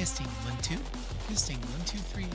Testing 1 2. Testing 1 2 3.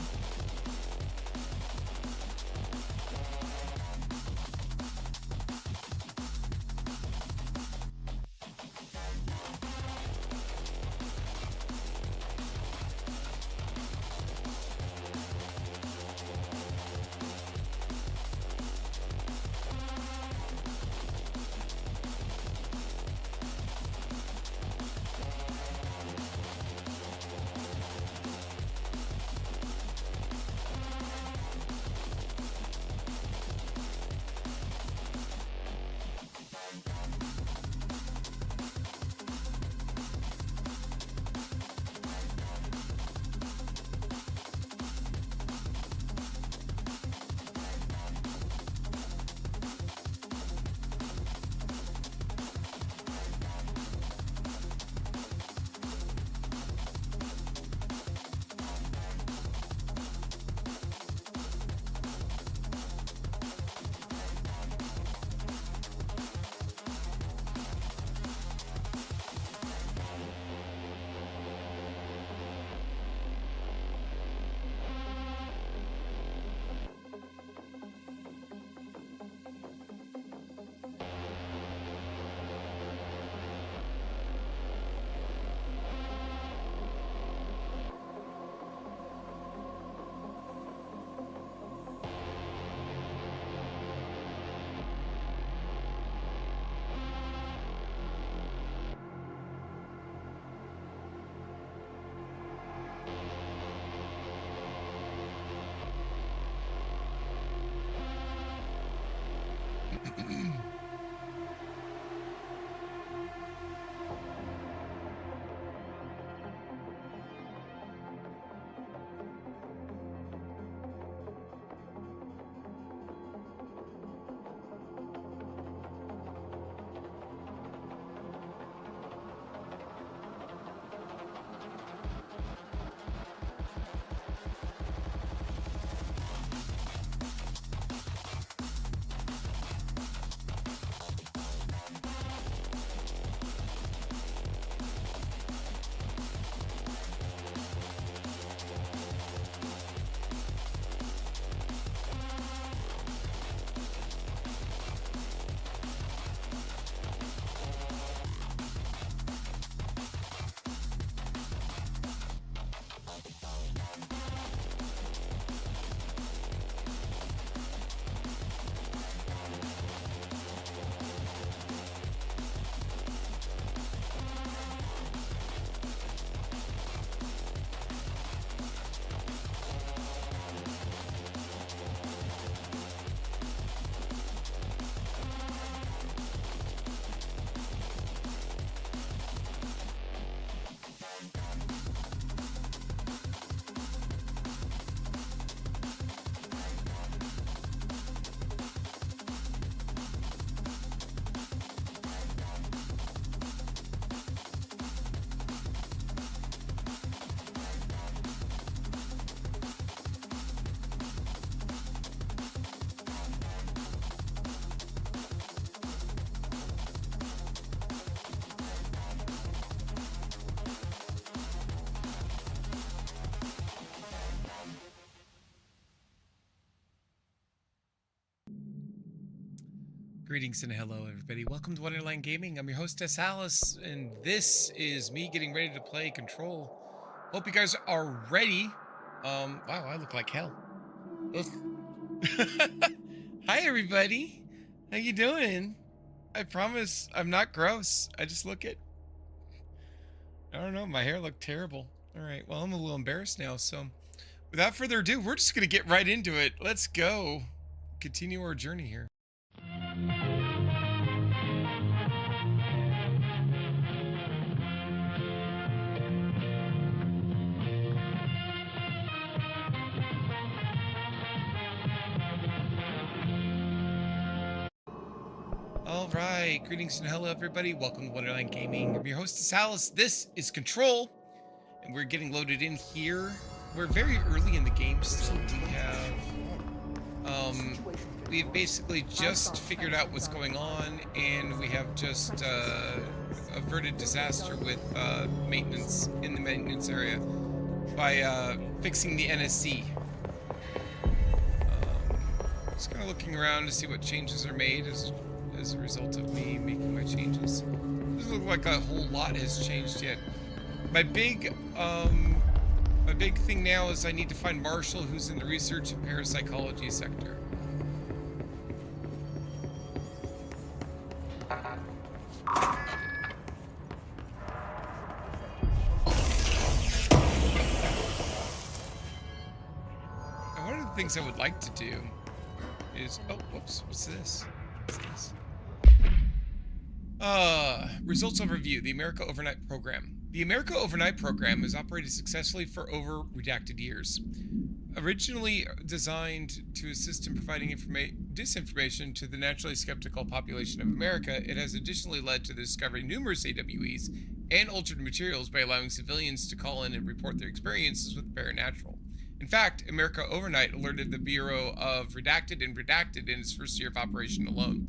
Greetings and hello, everybody. Welcome to Wonderland Gaming. I'm your hostess, Alice, and this is me getting ready to play Control. Hope you guys are ready. Wow, I look like hell. Ugh. Hi, everybody. How you doing? I promise I'm not gross. I just look it. I don't know. My hair looked terrible. All right. Well, I'm a little embarrassed now. So, without further ado, we're just gonna get right into it. Let's go. Continue our journey here. Alright, greetings and hello everybody, welcome to Wonderland Gaming. I'm your hostess Alice, this is Control, and we're getting loaded in here. We're very early in the game still. We've basically just figured out what's going on, and we have just averted disaster with maintenance in the maintenance area. by fixing the NSC. Just kind of looking around to see what changes are made as a result of me making my changes. Doesn't look like a whole lot has changed yet. My big thing now is I need to find Marshall, who's in the research and parapsychology sector. And one of the things I would like to do is, oh, whoops, what's this? What's this? Results overview, the America Overnight Program. The America Overnight Program has operated successfully for over redacted years. Originally designed to assist in providing disinformation to the naturally skeptical population of America, it has additionally led to the discovery of numerous AWEs and altered materials by allowing civilians to call in and report their experiences with the paranormal. In fact, America Overnight alerted the Bureau of Redacted and Redacted in its first year of operation alone.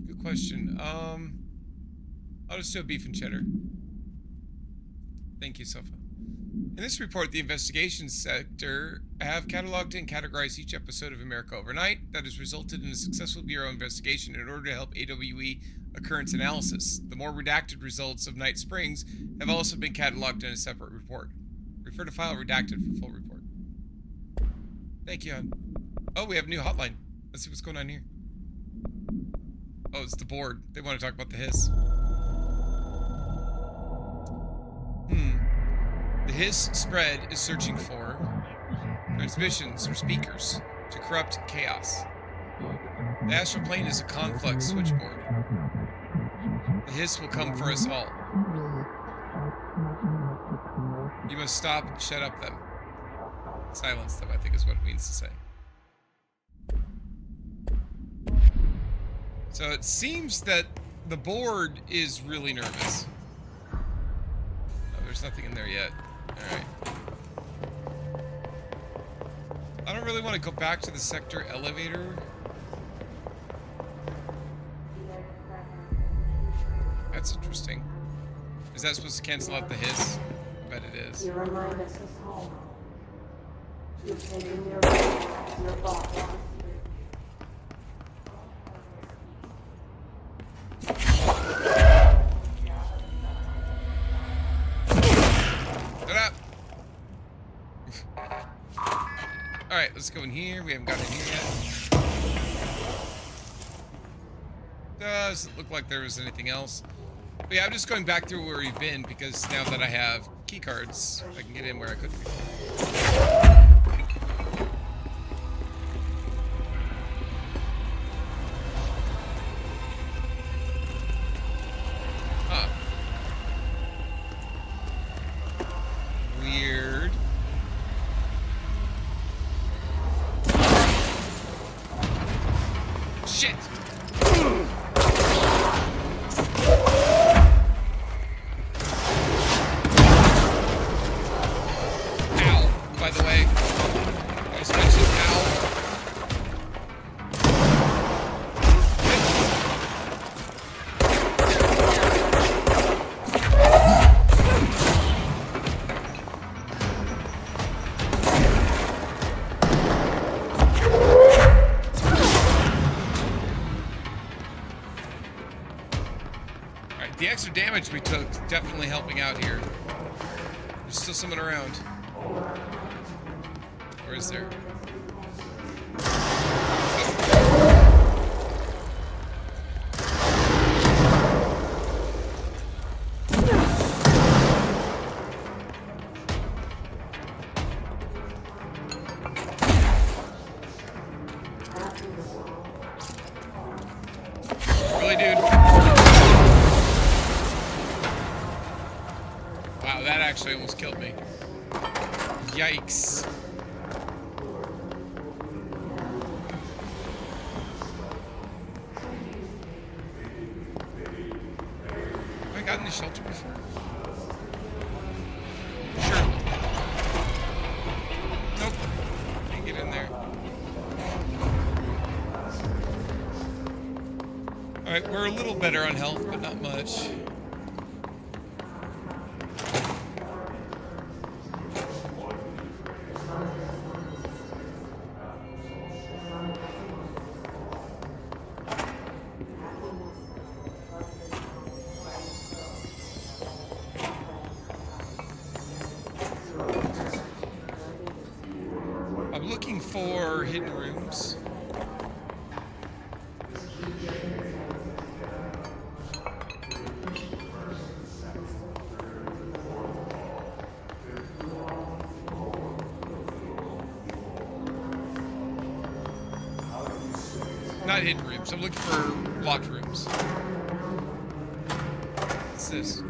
Good question. I'll just do a beef and cheddar. Thank you, Sofa. In this report, the investigations sector have cataloged and categorized each episode of America Overnight that has resulted in a successful Bureau investigation in order to help AWE occurrence analysis. The more redacted results of Night Springs have also been cataloged in a separate report. Refer to file redacted for full report. Thank you, hon. Oh, we have a new hotline. Let's see what's going on here. Oh, it's the board. They want to talk about the hiss. The hiss spread is searching for transmissions or speakers to corrupt chaos. The astral plane is a complex switchboard. The hiss will come for us all. You must stop and shut up them. Silence them, I think is what it means to say. So it seems that the board is really nervous. Oh, there's nothing in there yet. Alright. I don't really want to go back to the sector elevator. That's interesting. Is that supposed to cancel out the hiss? I bet it is. You remind us of home. You've taken your body. Shut up! Alright, let's go in here. We haven't gotten in here yet. Doesn't look like there was anything else. But yeah, I'm just going back through where we've been because now that I have key cards, I can get in where I couldn't before. Huh. Weird. Shit! By the way, I just mentioned ow. Alright, the extra damage we took is definitely helping out here. There's still someone around. Or is there? Really, dude? Wow, that actually almost killed me. Yikes. Got in the shelter before? Sure. Nope. Can't get in there. Alright, we're a little better on health, but not much. more hidden rooms. Not hidden rooms. I'm looking for locked rooms. What's this?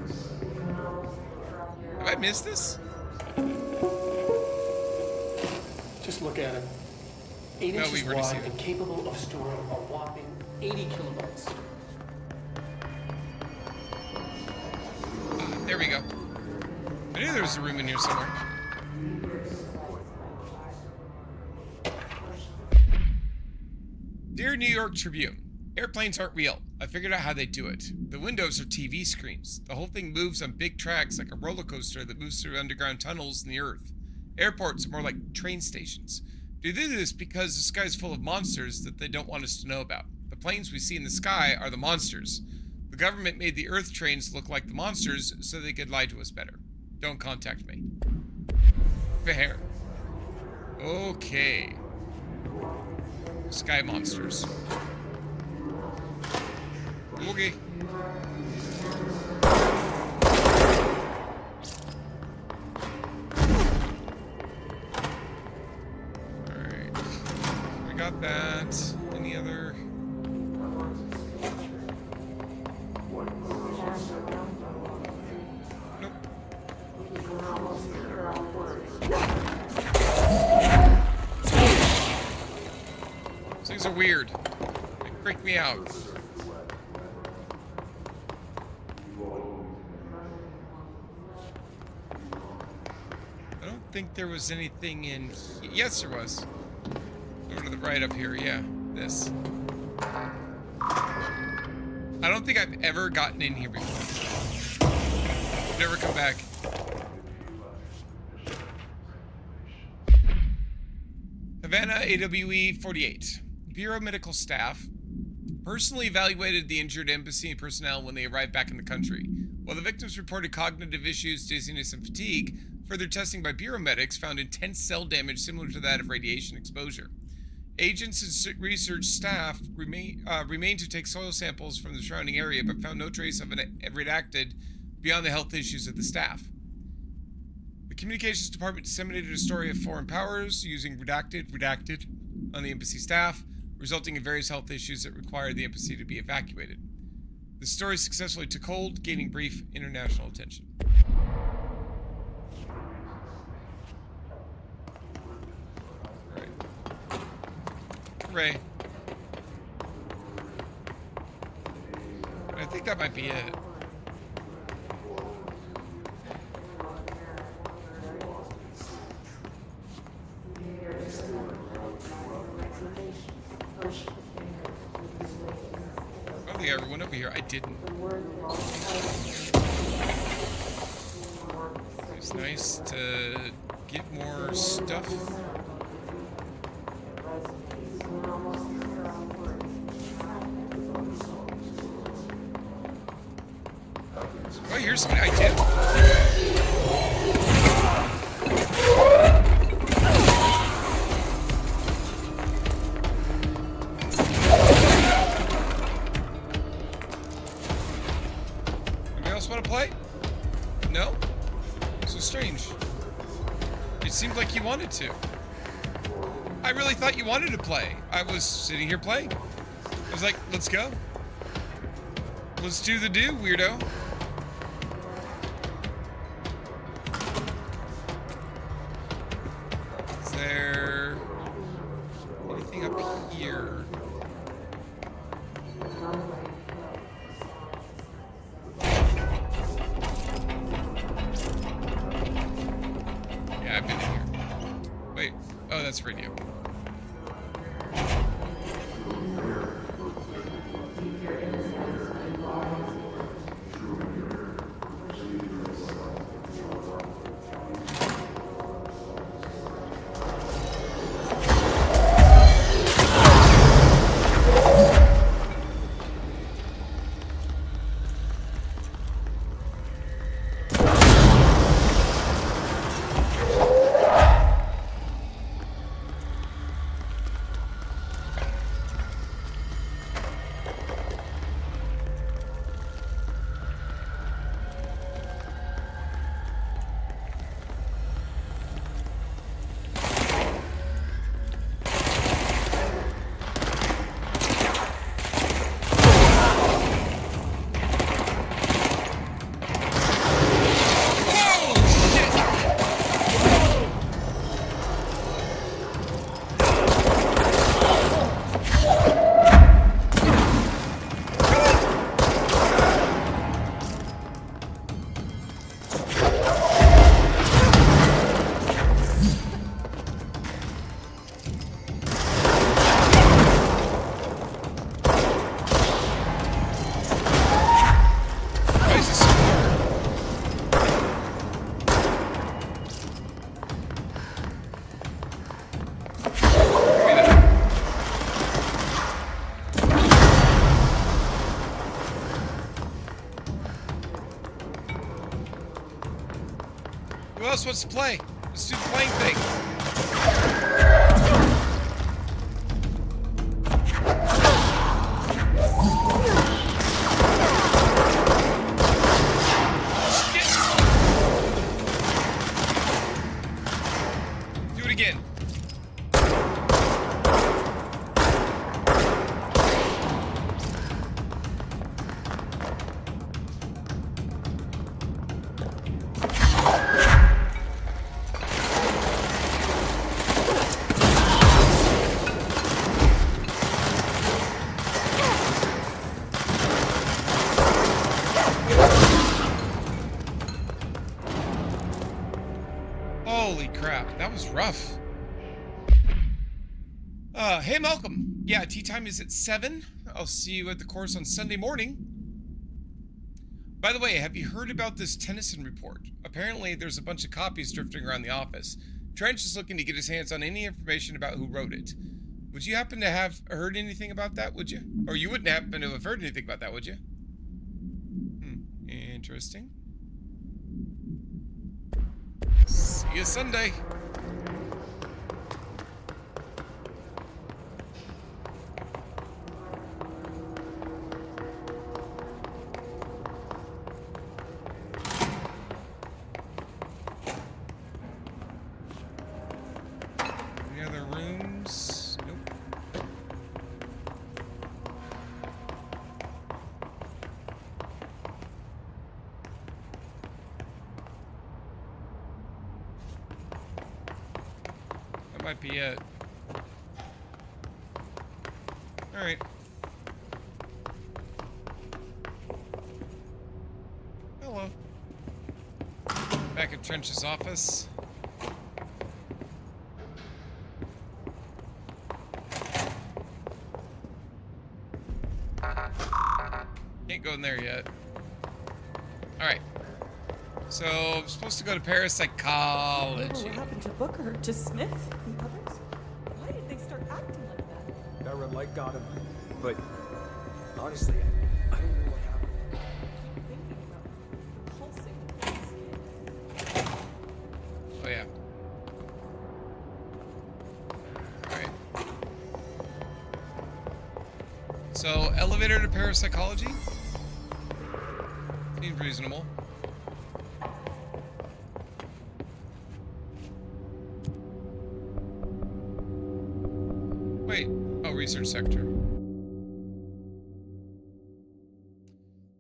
Have I missed this? Just look at it. 8 No, inches we've already wide seen it. and capable of storing a whopping 80 kilobytes. Ah, there we go. I knew there was a room in here somewhere. Dear New York Tribune, airplanes aren't real. I figured out how they do it. The windows are TV screens. The whole thing moves on big tracks like a roller coaster that moves through underground tunnels in the earth. Airports are more like train stations. They do this because the sky is full of monsters that they don't want us to know about. The planes we see in the sky are the monsters. The government made the earth trains look like the monsters so they could lie to us better. Don't contact me. Fair. Okay. Sky monsters. Okay. Alright. We got that. Any other? Nope. These things are weird. They freak me out. I don't think there was anything in here. Yes, there was. Over to the right up here. Yeah, this. I don't think I've ever gotten in here before. I've never come back. Havana AWE 48. Bureau medical staff personally evaluated the injured embassy personnel when they arrived back in the country. While the victims reported cognitive issues, dizziness, and fatigue, further testing by bureau medics found intense cell damage similar to that of radiation exposure. Agents and research staff remained to take soil samples from the surrounding area, but found no trace of it redacted beyond the health issues of the staff. The communications department disseminated a story of foreign powers using redacted on the embassy staff, resulting in various health issues that required the embassy to be evacuated. The story successfully took hold, gaining brief international attention. Right. Hooray. I think that might be it. I don't think I ever went over here. I didn't. It's nice to get more stuff. Oh, here's something I did. Anybody else want to play? No? So strange. It seemed like you wanted to. I really thought you wanted to play. I was sitting here playing. I was like, let's go. Let's do the do, weirdo. Is there anything up here? Yeah, I've been in here. Wait. Oh, that's radio. wants to play? Let's do the playing thing. Shit. Do it again. Holy crap, that was rough. Hey Malcolm. Yeah, tea time is at 7. I'll see you at the course on Sunday morning. By the way, have you heard about this Tennyson report? Apparently there's a bunch of copies drifting around the office. Trench is looking to get his hands on any information about who wrote it. Would you happen to have heard anything about that, would you? Or you wouldn't happen to have heard anything about that, would you? Interesting. See you Sunday. Any other rooms? Nope. That might be it. Alright. Hello. Back at Trench's office. Can't go in there yet. Alright. So, I'm supposed to go to parapsychology. What happened to Booker, to Smith, the others? Why did they start acting like that? That red light got him. But honestly, I don't know what happened. Thinking about the pulsing. Oh yeah. Alright. So, elevator to parapsychology? Seems reasonable. Wait. Oh, research sector.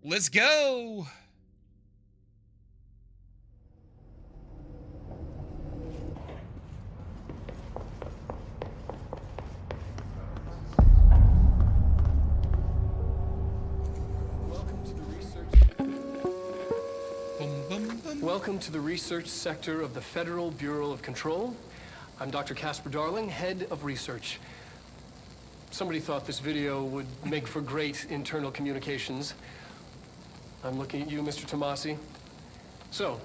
Let's go! Welcome to the research sector of the Federal Bureau of Control. I'm Dr. Casper Darling, head of research. Somebody thought this video would make for great internal communications. I'm looking at you, Mr. Tomasi. So,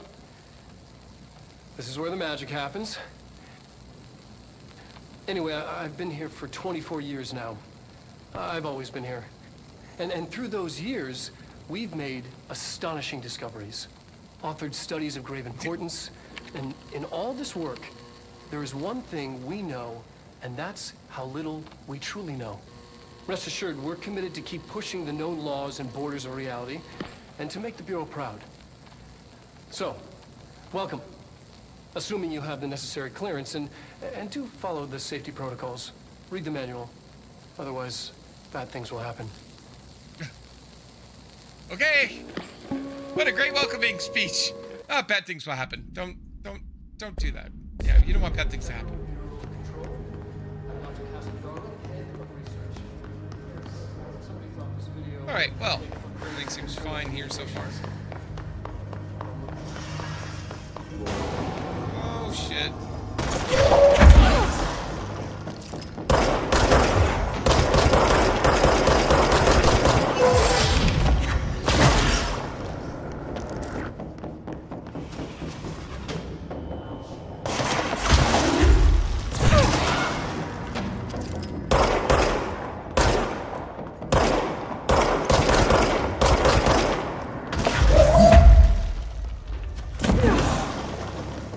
this is where the magic happens. Anyway, I've been here for 24 years now. I've always been here. And through those years, we've made astonishing discoveries, authored studies of grave importance, and in all this work, there is one thing we know, and that's how little we truly know. Rest assured, we're committed to keep pushing the known laws and borders of reality, and to make the Bureau proud. So, welcome. Assuming you have the necessary clearance, and do follow the safety protocols. Read the manual. Otherwise, bad things will happen. Okay. What a great welcoming speech. Ah, bad things will happen. Don't do that. Yeah, you don't want bad things to happen. All right. Well, everything seems fine here so far. Oh shit.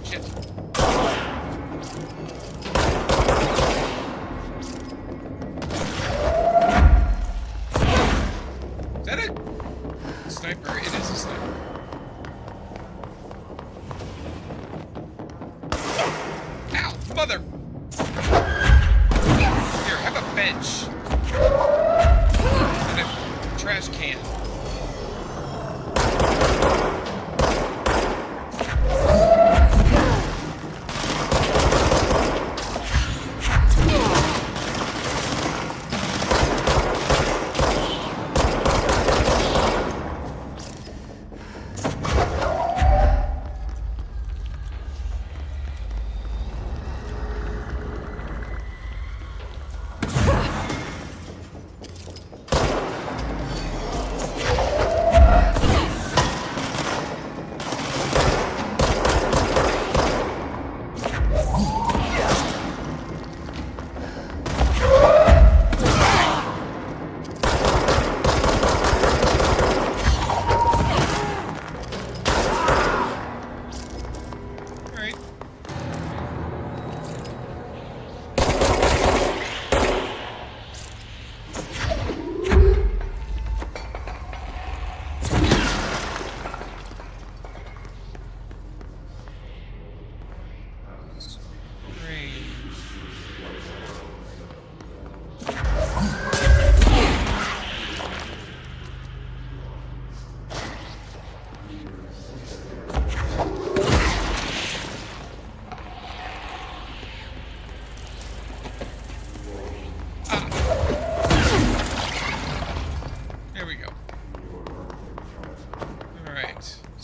Shit. bench. And a trash can.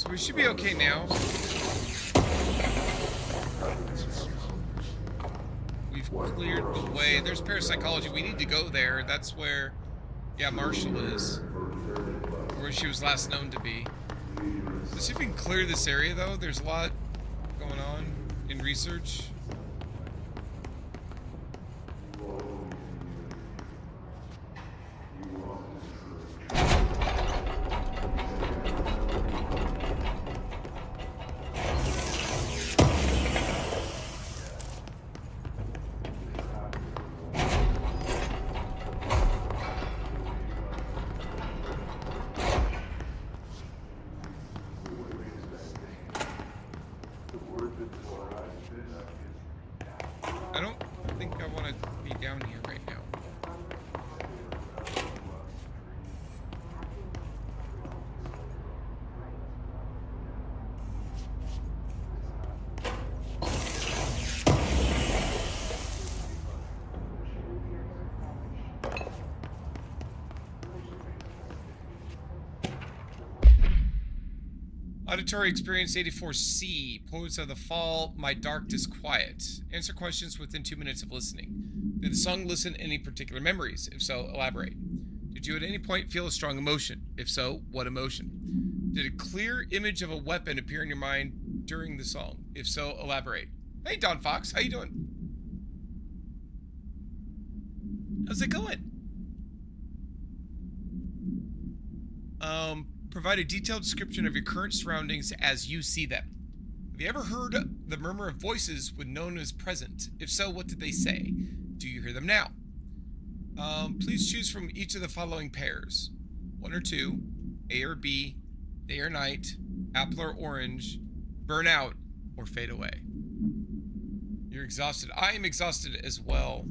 We should be okay now. We've cleared the way. There's parapsychology. We need to go there. That's where, yeah, Marshall is. Where she was last known to be. Let's see if we can clear this area, though. There's a lot going on in research. I don't think I want to be down here right now. Auditory experience 84C. Poets of the Fall, My Dark Disquiet. Answer questions within 2 minutes of listening. Did the song elicit any particular memories? If so, elaborate. Did you at any point feel a strong emotion? If so, what emotion? Did a clear image of a weapon appear in your mind during the song? If so, elaborate. Hey, Don Fox, how you doing? How's it going? Provide a detailed description of your current surroundings as you see them. Have you ever heard the murmur of voices when no one is present? If so, what did they say? Do you hear them now? Please choose from each of the following pairs. 1 or 2, A or B, day or night, apple or orange, burn out, or fade away. You're exhausted. I am exhausted as well.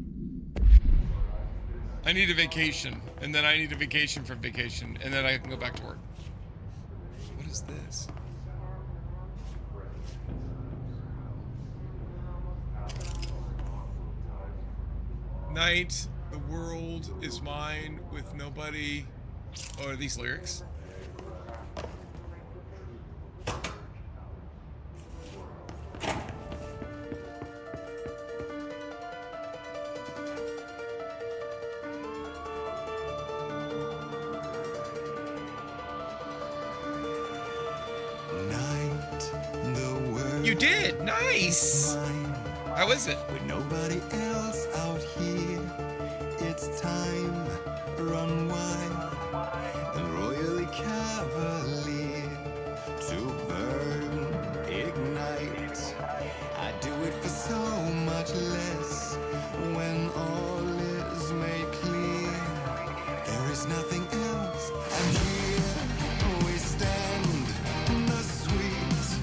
I need a vacation, and then I need a vacation from vacation, and then I can go back to work. What is this? Night, the world is mine with nobody. Oh, are these lyrics? You did! Nice! How is it? With nobody else out here, it's time, run wild and royally cavalier to burn, ignite. I do it for so much less when all is made clear. There is nothing else, and here we stand, the sweet,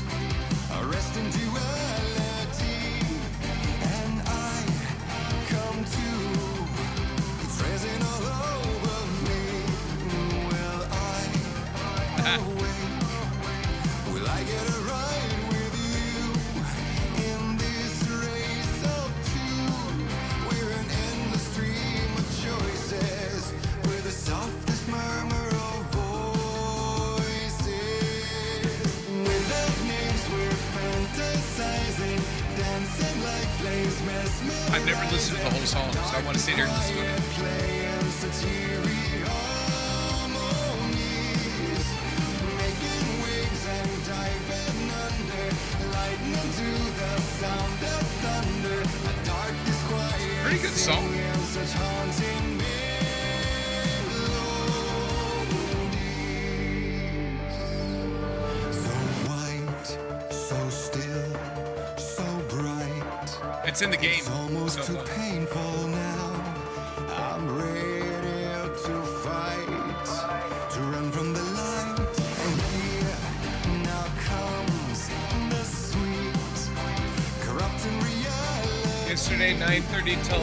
arresting duality, and I come to so I want to stay there and listen to it. playing satiric harmonies, making waves and diving under, lightning to the sound of thunder, a dark disquiet. Pretty good song. Singing such haunting melodies. So white, so still, so bright. It's in the game. It's almost So too painful now. I'm ready to fight, to run from the light. And here now comes the sweet, corrupting reality. yesterday, 9:30 till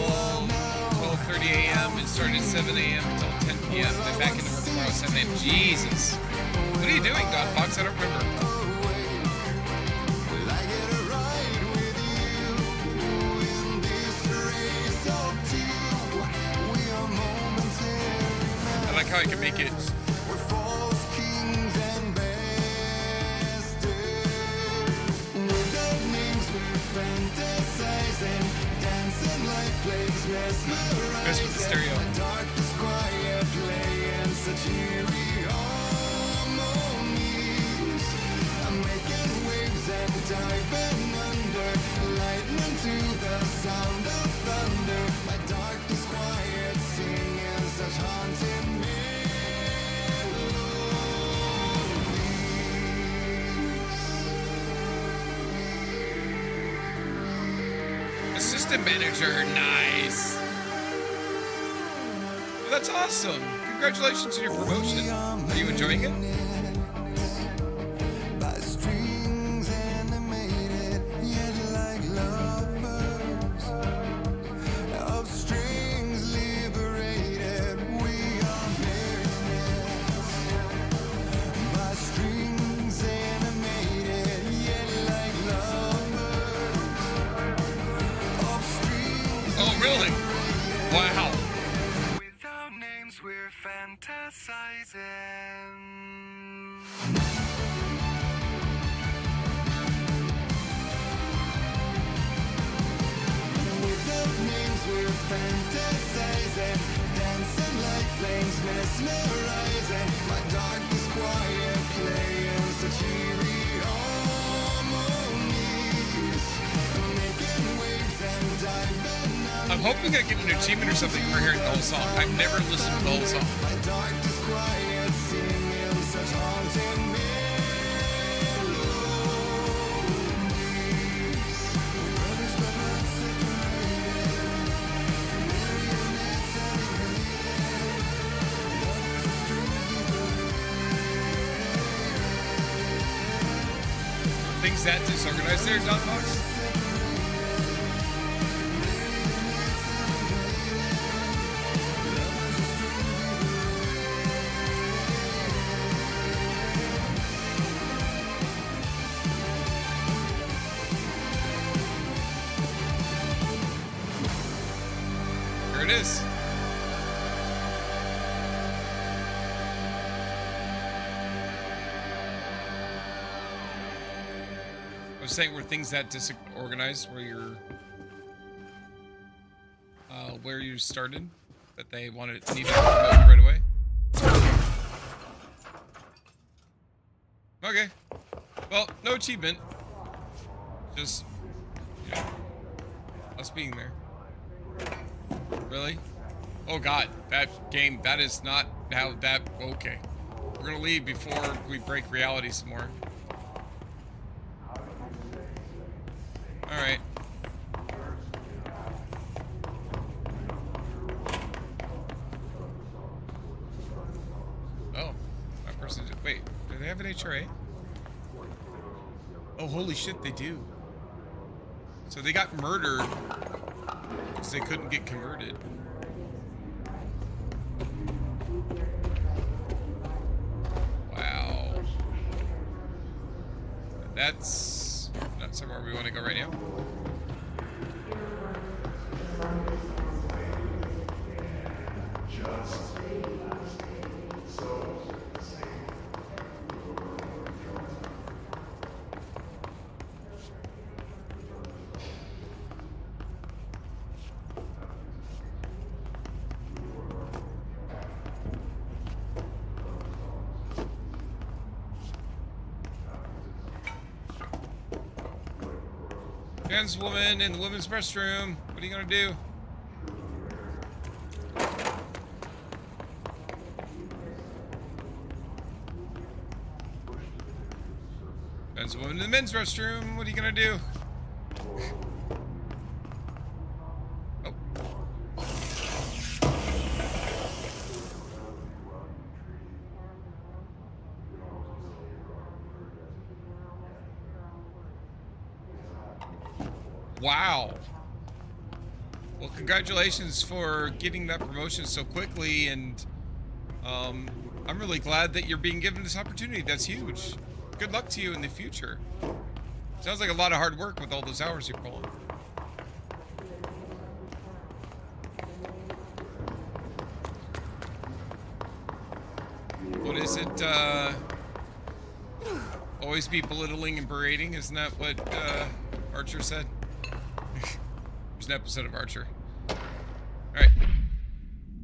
12:30 a.m. It started at 7 a.m. until 10 p.m. Then back into work tomorrow 7 a.m. Jesus. What are you doing, God Fox? I don't remember. Will I get a ride with you in this race of two? We are momentary. I like how I can make it. We're false kings and bastards. Without names, we're fantasizing, dancing like plagues, mesmerizing. Best with the stereo. A dark disquiet, playing satiric harmonies. I'm making waves and diving under, lightning to the sound of thunder. My dark disquiet, singing such haunting Assistant manager, nice. Well, that's awesome. Congratulations on your promotion. Are you enjoying it? by strings animated, yet like lovers of strings liberated. We are marionettes by strings animated, yet like lovers of strings. Oh, really? Wow. Without names, we're fantasizing. Without names, we're fantasizing, dancing like flames, mesmerizing. My dark disquiet, playing such eerie harmonies, making waves and diving under. I'm hoping I get an achievement or something for hearing the whole song. I've never listened to the whole song. My dark disquiet, singing such haunting melodies. Brothers but not separated, marionettes animated, lovers of strings liberated. Things that disorganized there, Don Fox? Here it is. I was saying where things that disorganized, where you started, that they needed to promote right away. Okay. Well, no achievement. Just, you know, us being there. Really? Oh God, that game, that is not how that, okay. We're gonna leave before we break reality some more. Alright. Oh, that person did, wait, do they have an HRA? Oh, holy shit, they do. So they got murdered because they couldn't get converted. Wow. That's not somewhere we want to go right now. Trans woman in the women's restroom. What are you gonna do? Trans woman in the men's restroom. What are you gonna do? Oh. Wow. Well, congratulations for getting that promotion so quickly, and I'm really glad that you're being given this opportunity. That's huge. Good luck to you in the future. Sounds like a lot of hard work with all those hours you're pulling. What is it? Always be belittling and berating? Isn't that what Archer said? There's an episode of Archer. Alright.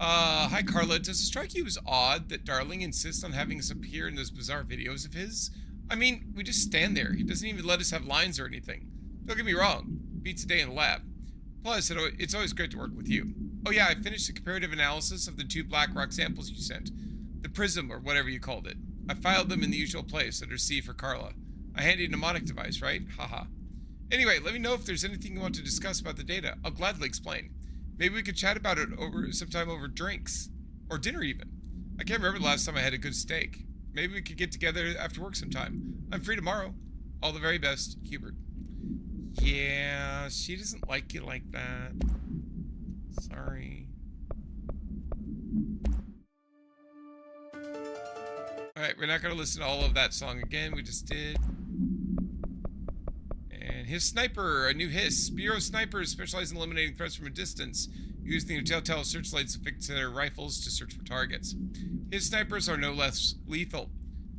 Hi Carla. Does it strike you as odd that Darling insists on having us appear in those bizarre videos of his? I mean, we just stand there. He doesn't even let us have lines or anything. Don't get me wrong. Beats a day in the lab. Plus, it's always great to work with you. Oh yeah, I finished the comparative analysis of the 2 black rock samples you sent. The prism, or whatever you called it. I filed them in the usual place, under C for Carla. A handy mnemonic device, right? Haha. Anyway, let me know if there's anything you want to discuss about the data. I'll gladly explain. Maybe we could chat about it sometime over drinks. Or dinner even. I can't remember the last time I had a good steak. Maybe we could get together after work sometime. I'm free tomorrow. All the very best, Hubert. Yeah, she doesn't like you like that. Sorry. Alright, we're not going to listen to all of that song again. We just did. And his sniper, a new hiss. Bureau snipers specialize in eliminating threats from a distance, using the telltale searchlights affixed to their rifles to search for targets. His snipers are no less lethal.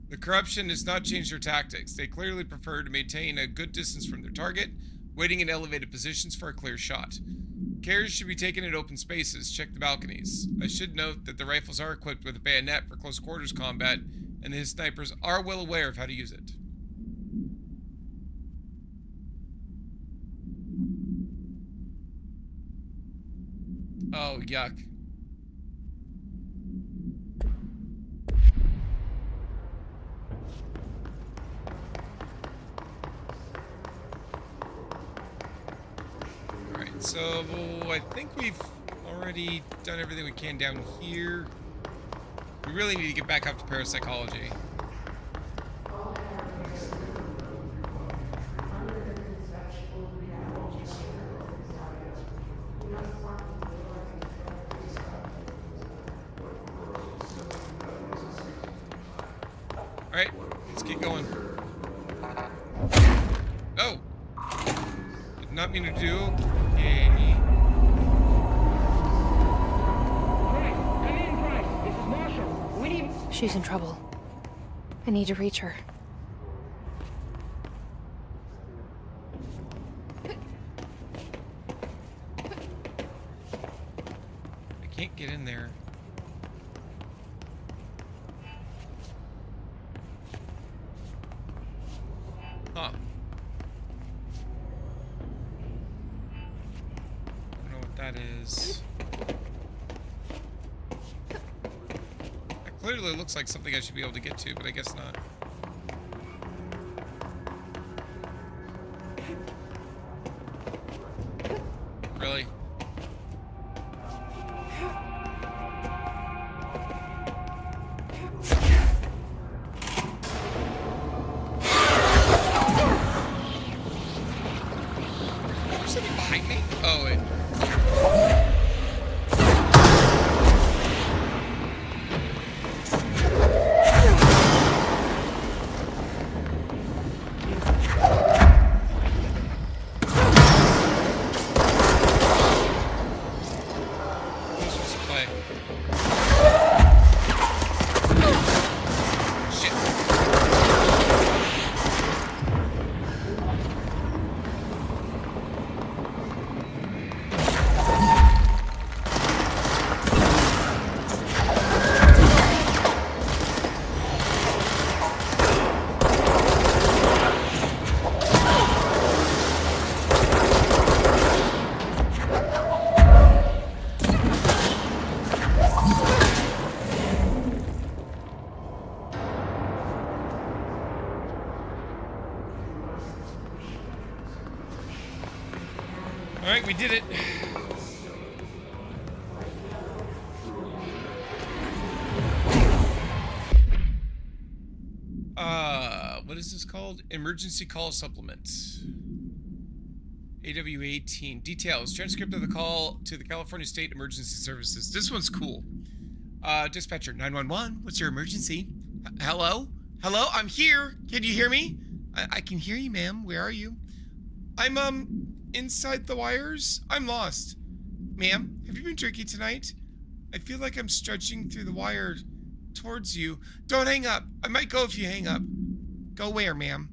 The corruption has not changed their tactics. They clearly prefer to maintain a good distance from their target, waiting in elevated positions for a clear shot. Cares should be taken in open spaces. Check the balconies. I should note that the rifles are equipped with a bayonet for close quarters combat, and his snipers are well aware of how to use it. Oh, yuck. Alright, so I think we've already done everything we can down here. We really need to get back up to parapsychology. Alright, let's keep going. Oh! Did not mean to do. Okay. She's in trouble. I need to reach her. I can't get in there. Huh. I don't know what that is. Clearly looks like something I should be able to get to, but I guess not. Really? There's something behind me? Oh, wait. We did it. What is this called? Emergency call supplement. AW18. Details. Transcript of the call to the California State Emergency Services. This one's cool. Dispatcher 911. What's your emergency? Hello? Hello? I'm here. Can you hear me? I can hear you, ma'am. Where are you? I'm, inside the wires. I'm lost. Ma'am, have you been drinking tonight? I feel like I'm stretching through the wire towards you. Don't hang up. I might go if you hang up. Go where, ma'am?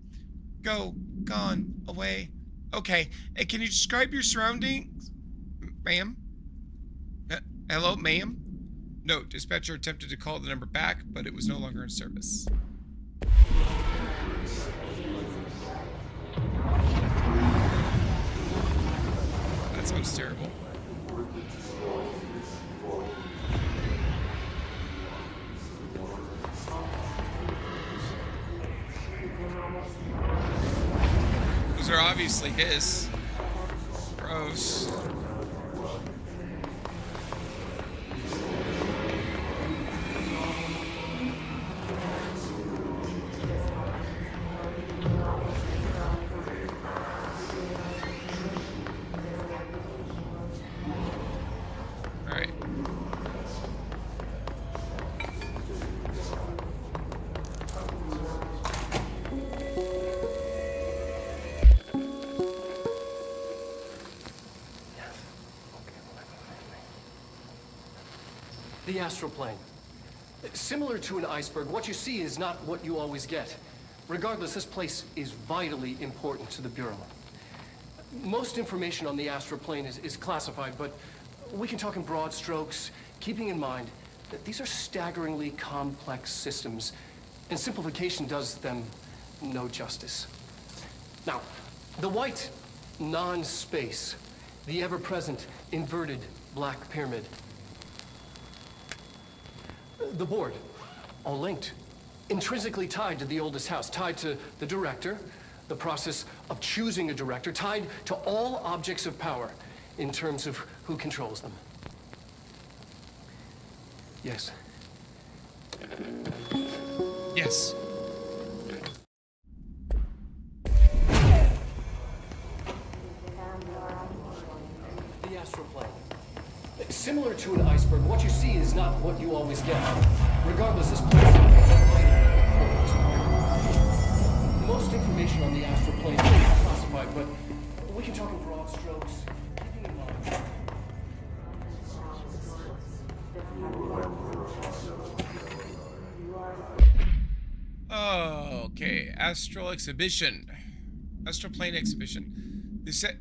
Go. Gone. Away. Okay. And can you describe your surroundings? Ma'am? Hello, ma'am? No, dispatcher attempted to call the number back, but it was no longer in service. That sounds terrible. Those are obviously his. Gross. Alright. The astral plane. Similar to an iceberg, what you see is not what you always get. Regardless, this place is vitally important to the Bureau. Most information on the astral plane is classified, but we can talk in broad strokes, keeping in mind that these are staggeringly complex systems, and simplification does them no justice. Now, the white non-space, the ever-present inverted black pyramid. The board, all linked, intrinsically tied to the oldest house, tied to the director, the process of choosing a director, tied to all objects of power in terms of who controls them. Yes. Yes. The astral plane. Similar to an iceberg, what you see is not what you always get. Regardless, this place is vitally important. Most information on the astral plane is classified, but we can talk in broad strokes, keeping in mind. Okay, Astral Exhibition. Astral Plane Exhibition.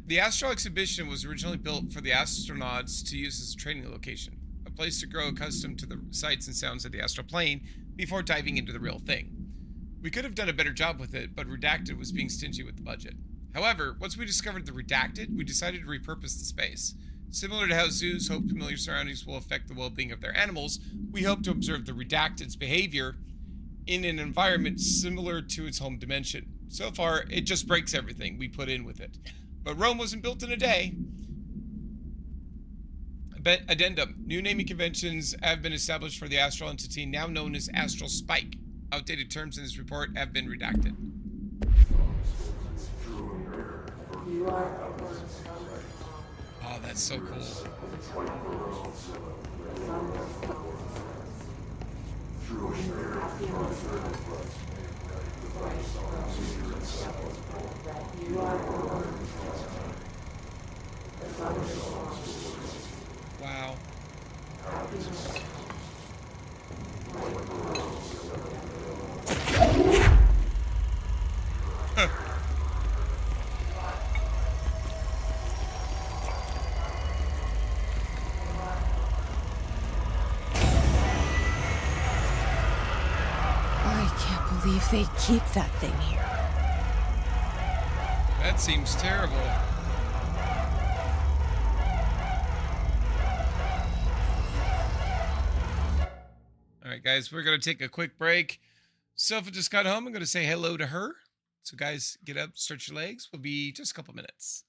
The Astral Exhibition was originally built for the astronauts to use as a training location, a place to grow accustomed to the sights and sounds of the astral plane before diving into the real thing. We could have done a better job with it, but Redacted was being stingy with the budget. However, once we discovered the Redacted, we decided to repurpose the space. Similar to how zoos hope familiar surroundings will affect the well-being of their animals, we hope to observe the Redacted's behavior in an environment similar to its home dimension. So far, it just breaks everything we put in with it. But Rome wasn't built in a day. Addendum. New naming conventions have been established for the astral entity, now known as Astral Spike. Outdated terms in this report have been redacted. Oh, that's so cool. Wow. I can't believe they keep that thing here. That seems terrible. All right, guys, we're going to take a quick break. Sophia just got home. I'm going to say hello to her. So, guys, get up, stretch your legs. We'll be just a couple minutes.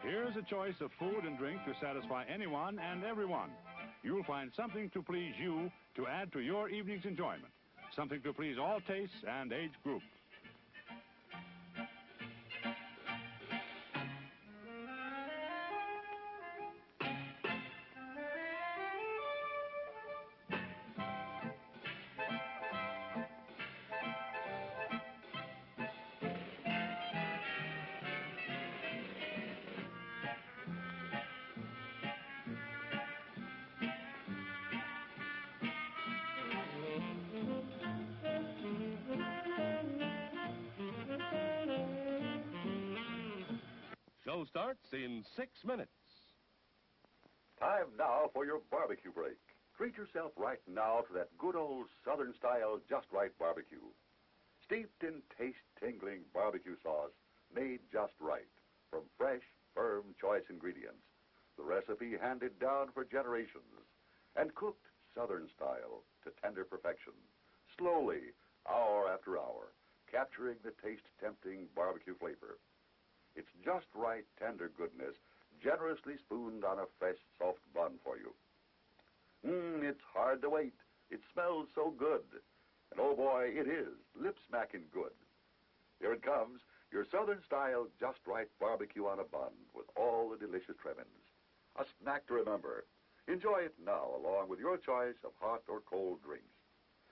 Here's a choice of food and drink to satisfy anyone and everyone. You'll find something to please you to add to your evening's enjoyment. Something to please all tastes and age groups. Show starts in 6 minutes. Time now for your barbecue break. Treat yourself right now to that good old Southern style just right barbecue. Steeped in taste-tingling barbecue sauce, made just right from fresh, firm, choice ingredients. The recipe handed down for generations and cooked Southern style to tender perfection. Slowly, hour after hour, capturing the taste-tempting barbecue flavor. It's just right tender goodness, generously spooned on a fresh, soft bun for you. It's hard to wait. It smells so good. And oh boy, it is lip-smacking good. Here it comes, your Southern-style just right barbecue on a bun with all the delicious trimmings. A snack to remember. Enjoy it now along with your choice of hot or cold drinks.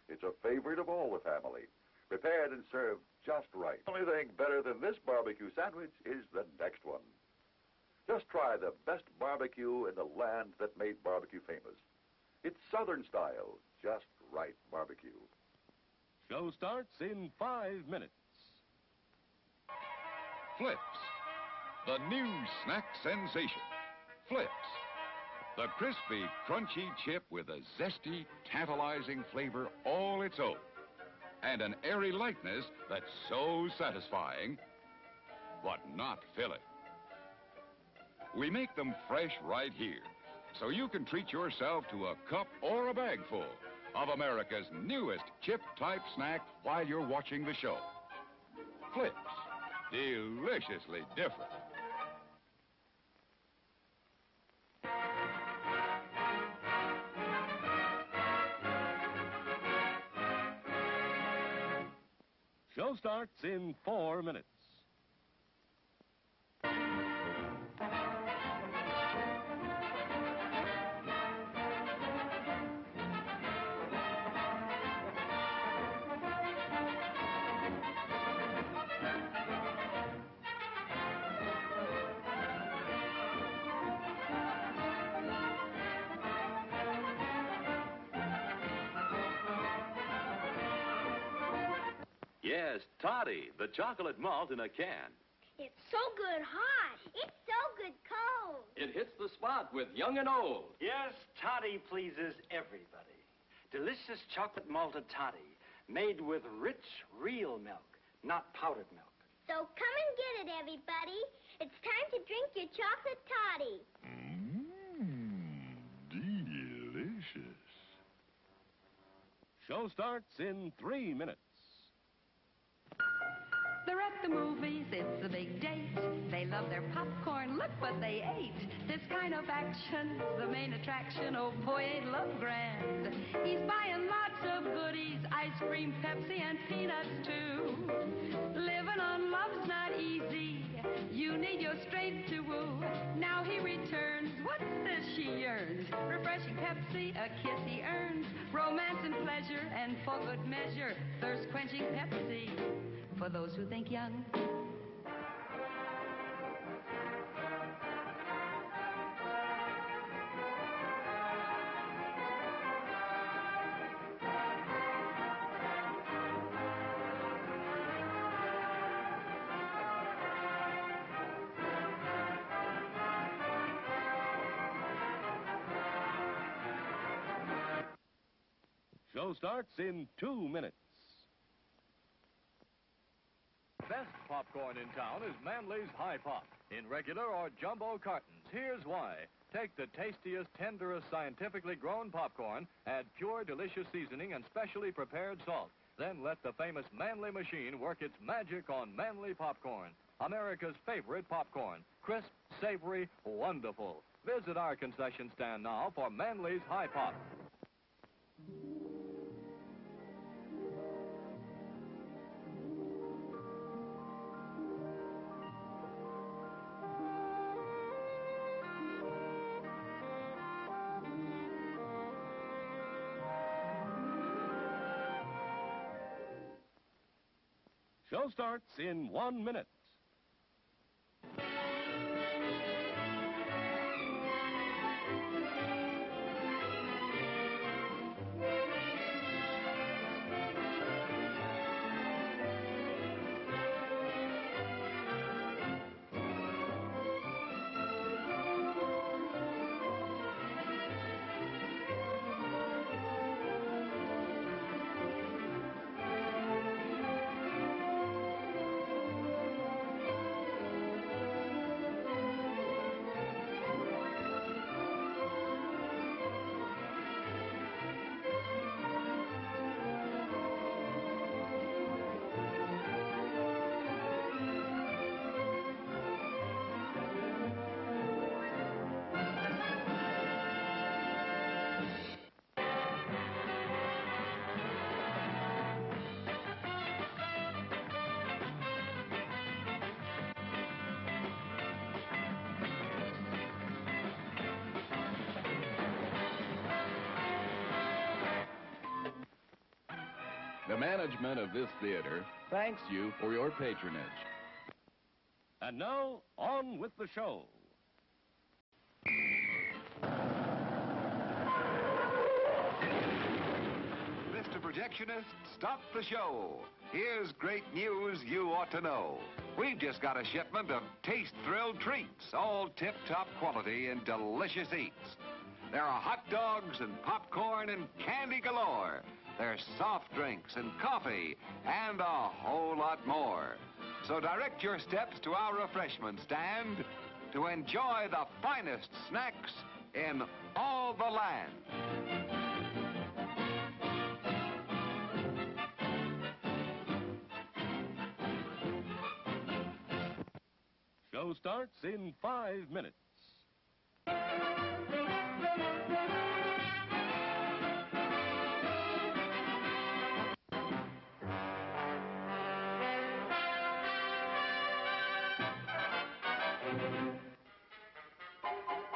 It's a favorite of all the family. Prepared and served just right. The only thing better than this barbecue sandwich is the next one. Just try the best barbecue in the land that made barbecue famous. It's Southern style, just right barbecue. Show starts in 5 minutes. Flips, the new snack sensation. Flips, the crispy, crunchy chip with a zesty, tantalizing flavor all its own. And an airy lightness that's so satisfying, but not filling. We make them fresh right here, so you can treat yourself to a cup or a bag full of America's newest chip-type snack while you're watching the show. Flips, deliciously different. Show starts in 4 minutes. Yes, Toddy, the chocolate malt in a can. It's so good hot. It's so good cold. It hits the spot with young and old. Yes, toddy pleases everybody. Delicious chocolate malted toddy, made with rich, real milk, not powdered milk. So come and get it, everybody. It's time to drink your chocolate toddy. Delicious. Show starts in 3 minutes. They're at the movies, it's a big date. They love their popcorn, look what they ate. This kind of action, the main attraction. Oh boy, ain't love grand. He's buying lots of goodies, ice cream, Pepsi, and peanuts too. Living on love's not easy, you need your strength to woo. Now he returns, what's this she yearns? Refreshing Pepsi, a kiss he earns. Romance and pleasure, and for good measure, thirst-quenching Pepsi. For those who think young. Show starts in 2 minutes. Best popcorn in town is Manly's High Pop, in regular or jumbo cartons. Here's why. Take the tastiest, tenderest, scientifically grown popcorn, add pure, delicious seasoning and specially prepared salt. Then let the famous Manly machine work its magic on Manly popcorn. America's favorite popcorn. Crisp, savory, wonderful. Visit our concession stand now for Manly's High Pop. Show starts in 1 minute. The management of this theater thanks you for your patronage. And now, on with the show. Mr. Projectionist, stop the show. Here's great news you ought to know. We've just got a shipment of taste-thrilled treats, all tip-top quality and delicious eats. There are hot dogs and popcorn and candy galore. There's soft drinks and coffee and a whole lot more. So direct your steps to our refreshment stand to enjoy the finest snacks in all the land. Show starts in 5 minutes.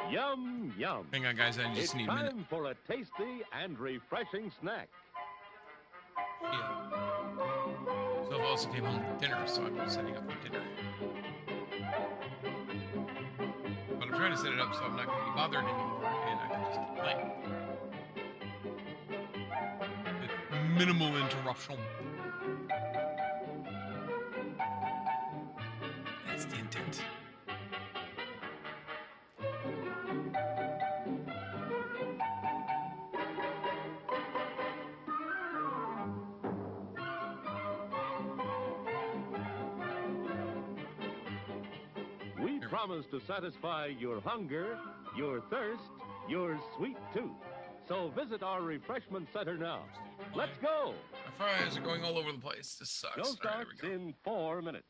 Yum, yum. Hang on, guys. I just need a minute. It's time for a tasty and refreshing snack. Yeah. So I've also came home for dinner, so I'm setting up for dinner. But I'm trying to set it up so I'm not going to be bothered anymore, and I can just keep playing. With minimal interruption. That's the intent. We promise to satisfy your hunger, your thirst, your sweet tooth. So visit our refreshment center now. Let's go! My fries are going all over the place. This sucks. Show All right, starts there we go. in 4 minutes.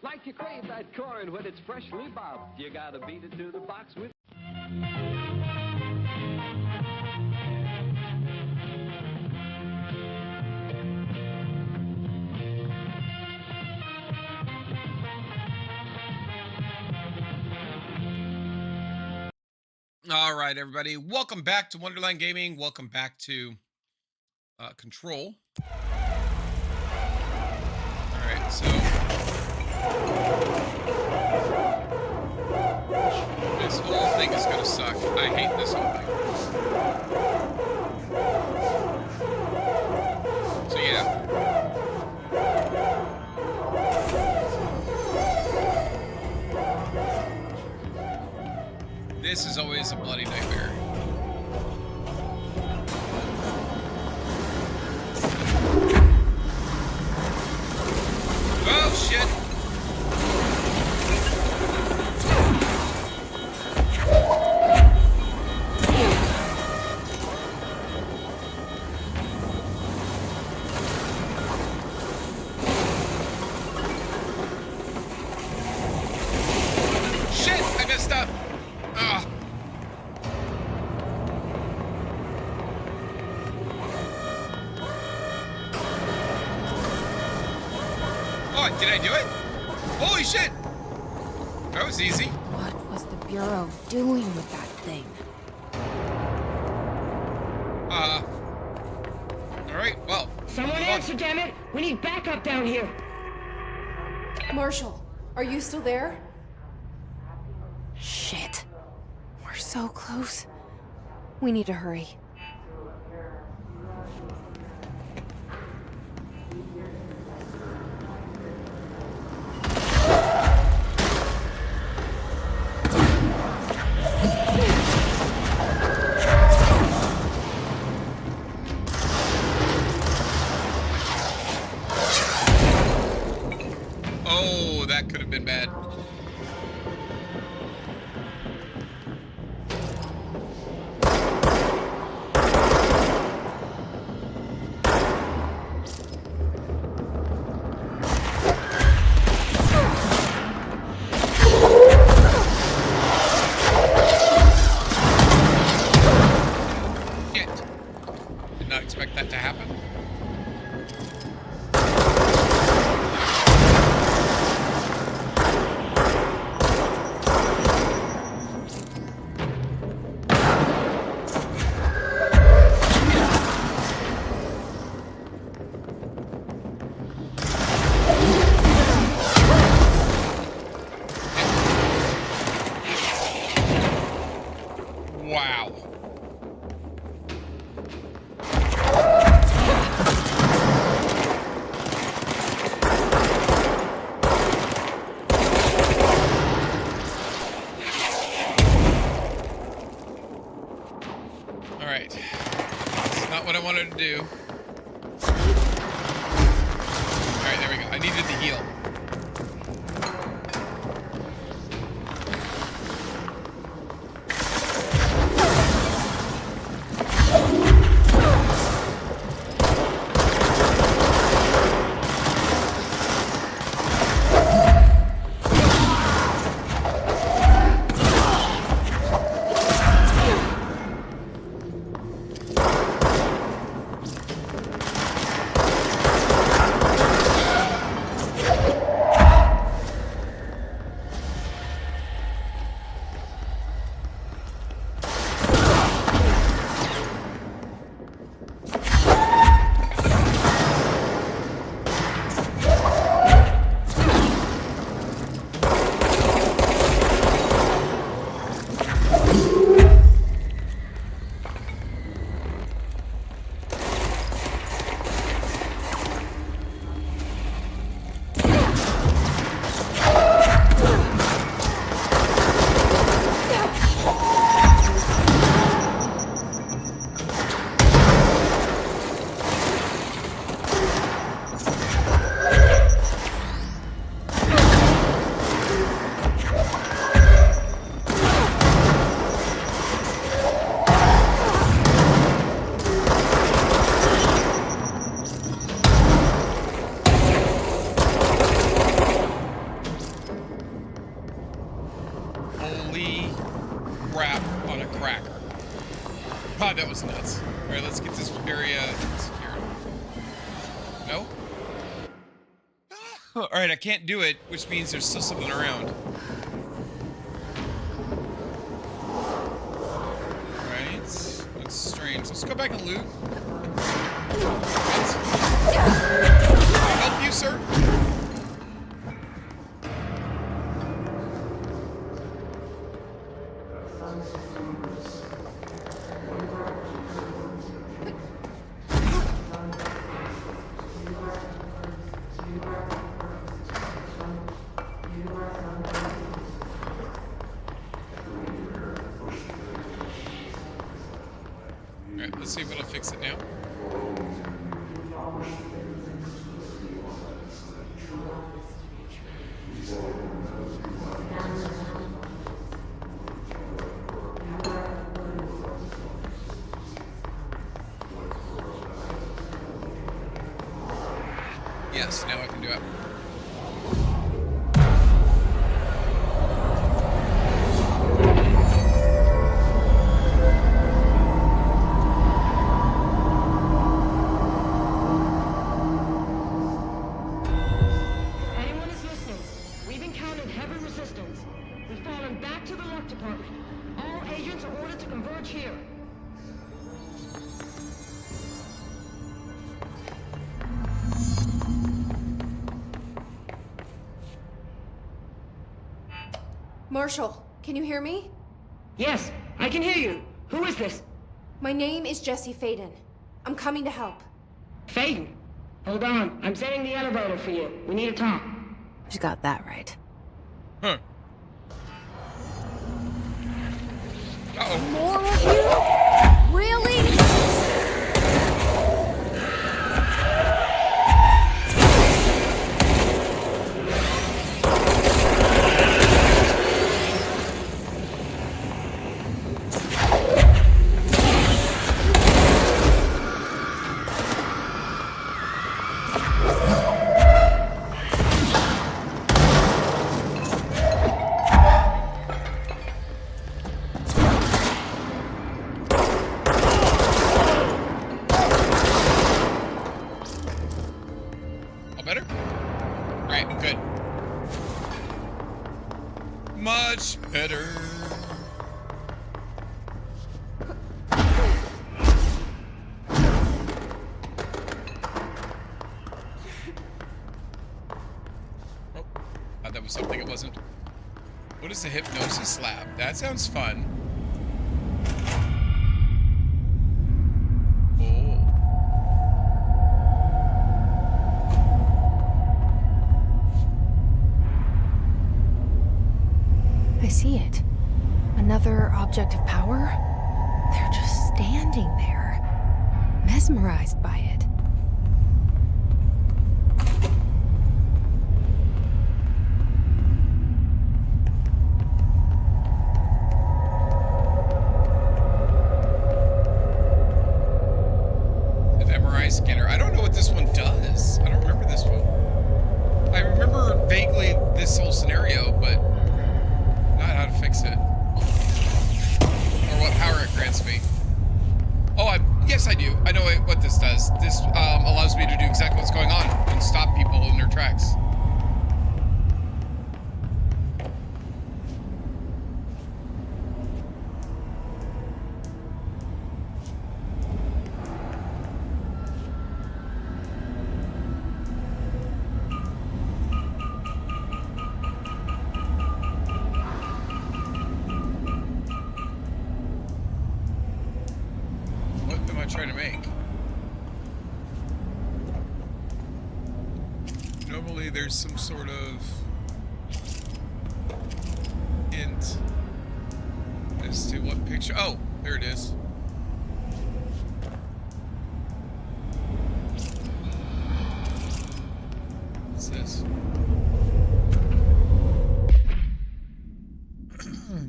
Like you crave that corn when it's freshly bobbed, you gotta beat it to the box with... All right, everybody. Welcome back to Wonderland Gaming. Welcome back to Control. All right, so this whole thing is going to suck. I hate this whole thing. So, yeah. This is always a bloody nightmare. Oh, shit. do it? Holy shit! That was easy. What was the Bureau doing with that thing? Alright, well. Someone answer, damn it! We need backup down here! Marshall, are you still there? Shit. We're so close. We need to hurry. Oh, that could have been bad. Shit. Did not expect that to happen. Wow. All right. It's not what I wanted to do. All right, there we go. I needed to heal. Holy crap on a cracker. God, that was nuts. All right, let's get this area secured. No? All right, I can't do it, which means there's still something around. All right, that's strange. Let's go back and loot. Can I help you, sir? Alright, let's see if it'll fix it now. Yes, now I can do it. Anyone encountered heavy resistance. We've fallen back to the luck department. All agents are ordered to converge here. Marshall, can you hear me? Yes, I can hear you. Who is this? My name is Jesse Faden. I'm coming to help. Faden. Hold on. I'm setting the elevator for you. We need to talk. You got that right. Huh. Uh-oh. More of you? Really? All better? Alright, good. Much better. Oh, thought that was something it wasn't. What is the hypnosis lab? That sounds fun. I see it. Another object of power? They're just standing there, mesmerized by it. An MRI scanner. I don't know what this one does. I don't remember this one. I remember vaguely this whole scenario, but not how to fix it. Or what power it grants me. Oh, yes I do. I know what this does. This allows me to do exactly what's going on and stop people in their tracks. What am I trying to make? Normally there's some sort of hint as to what picture. Oh, there it is. What's this?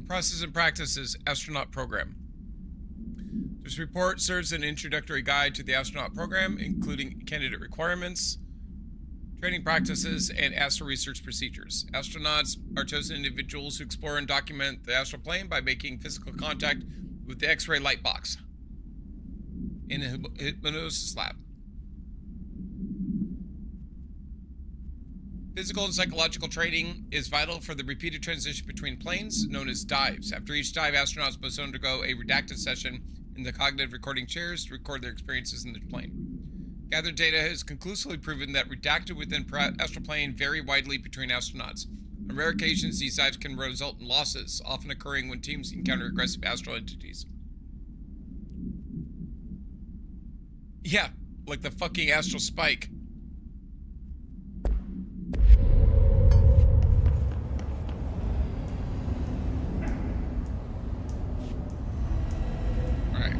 Process and practices astronaut program. This report serves as an introductory guide to the astronaut program, including candidate requirements, training practices, and astral research procedures. Astronauts are chosen individuals who explore and document the astral plane by making physical contact with the X-ray light box in a hypnosis lab. Physical and psychological training is vital for the repeated transition between planes, known as dives. After each dive, astronauts must undergo a redacted session in the cognitive recording chairs to record their experiences in the plane. Gathered data has conclusively proven that redacted within astral plane vary widely between astronauts. On rare occasions, these dives can result in losses, often occurring when teams encounter aggressive astral entities. Yeah, like the fucking astral spike. Alright.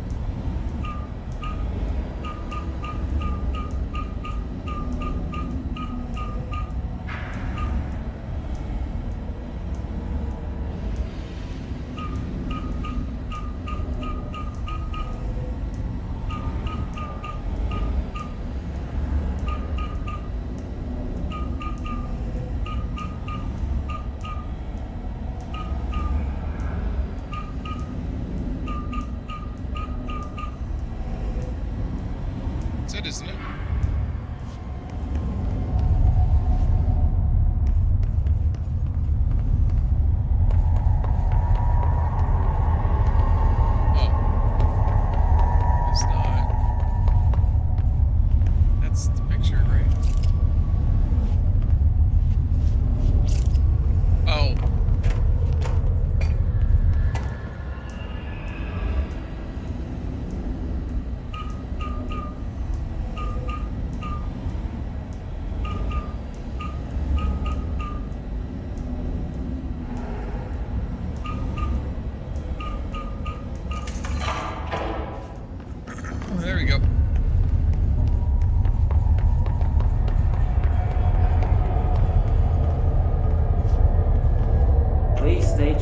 state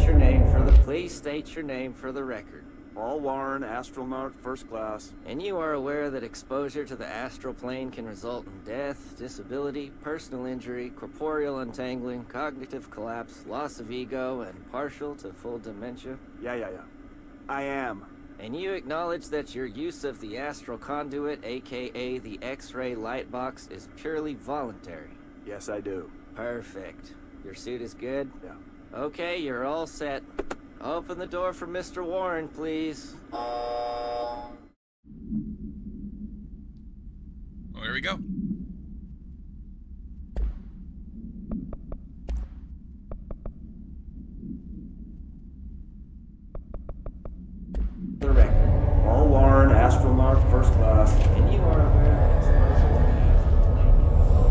your name for the record. Paul Warren, astronaut, first class. And you are aware that exposure to the astral plane can result in death, disability, personal injury, corporeal untangling, cognitive collapse, loss of ego, and partial to full dementia? Yeah. I am. And you acknowledge that your use of the astral conduit, aka the X-ray light box, is purely voluntary? Yes, I do. Perfect. Your suit is good? Yeah. Okay, you're all set. Open the door for Mr. Warren, please. Oh, here we go. The record. Paul Warren, astronaut, first class. And you are aware that exposure to the astral plane can result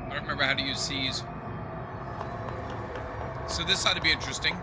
I don't remember how to use C's. So this ought to be interesting.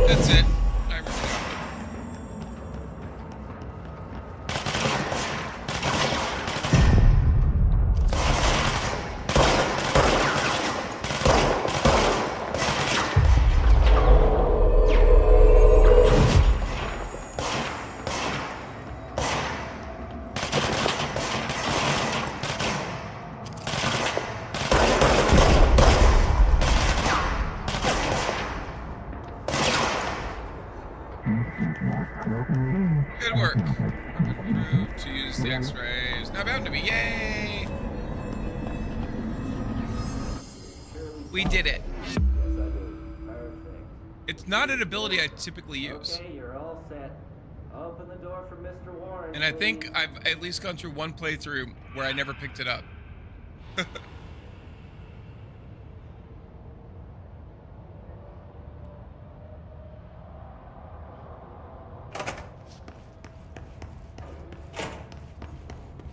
That's it. I remember Good work. Approved to use the X-rays. Now bound to be. Yay! We did it. It's not an ability I typically use. Okay, you're all set. Open the door for Mr. Warren. And I think I've at least gone through one playthrough where I never picked it up.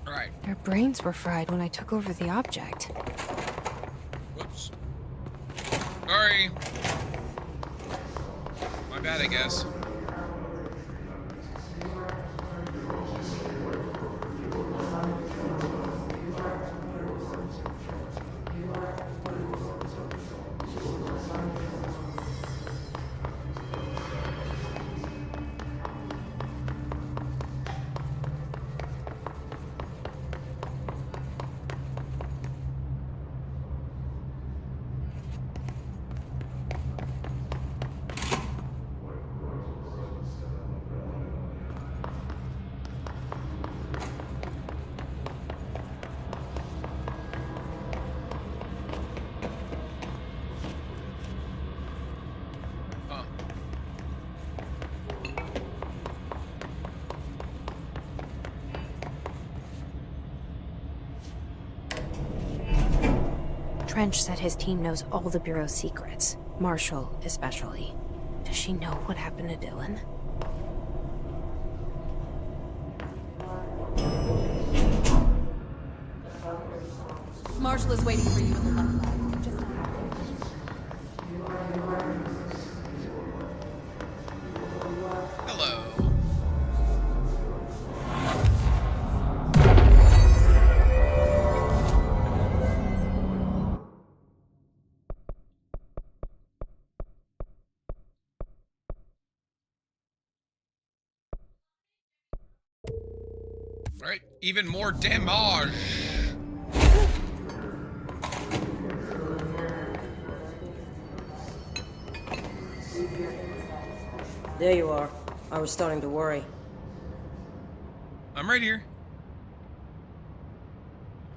All right. Their brains were fried when I took over the object. Whoops. Sorry. My bad, I guess. Trench said his team knows all the Bureau's secrets. Marshall, especially. Does she know what happened to Dylan? Marshall is waiting for you in the left lab. Just Hello. All right, even more damage. There you are. I was starting to worry. I'm right here.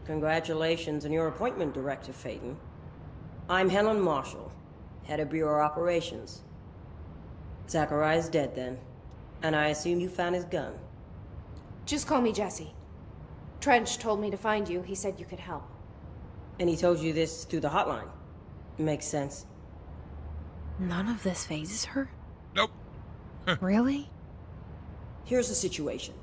Congratulations on your appointment, Director Phaeton. I'm Helen Marshall, head of Bureau Operations. Zachariah's dead then, and I assume you found his gun. Just call me Jesse. Trench told me to find you. He said you could help. And he told you this through the hotline. Makes sense. None of this phases her? Nope. Really? Here's the situation.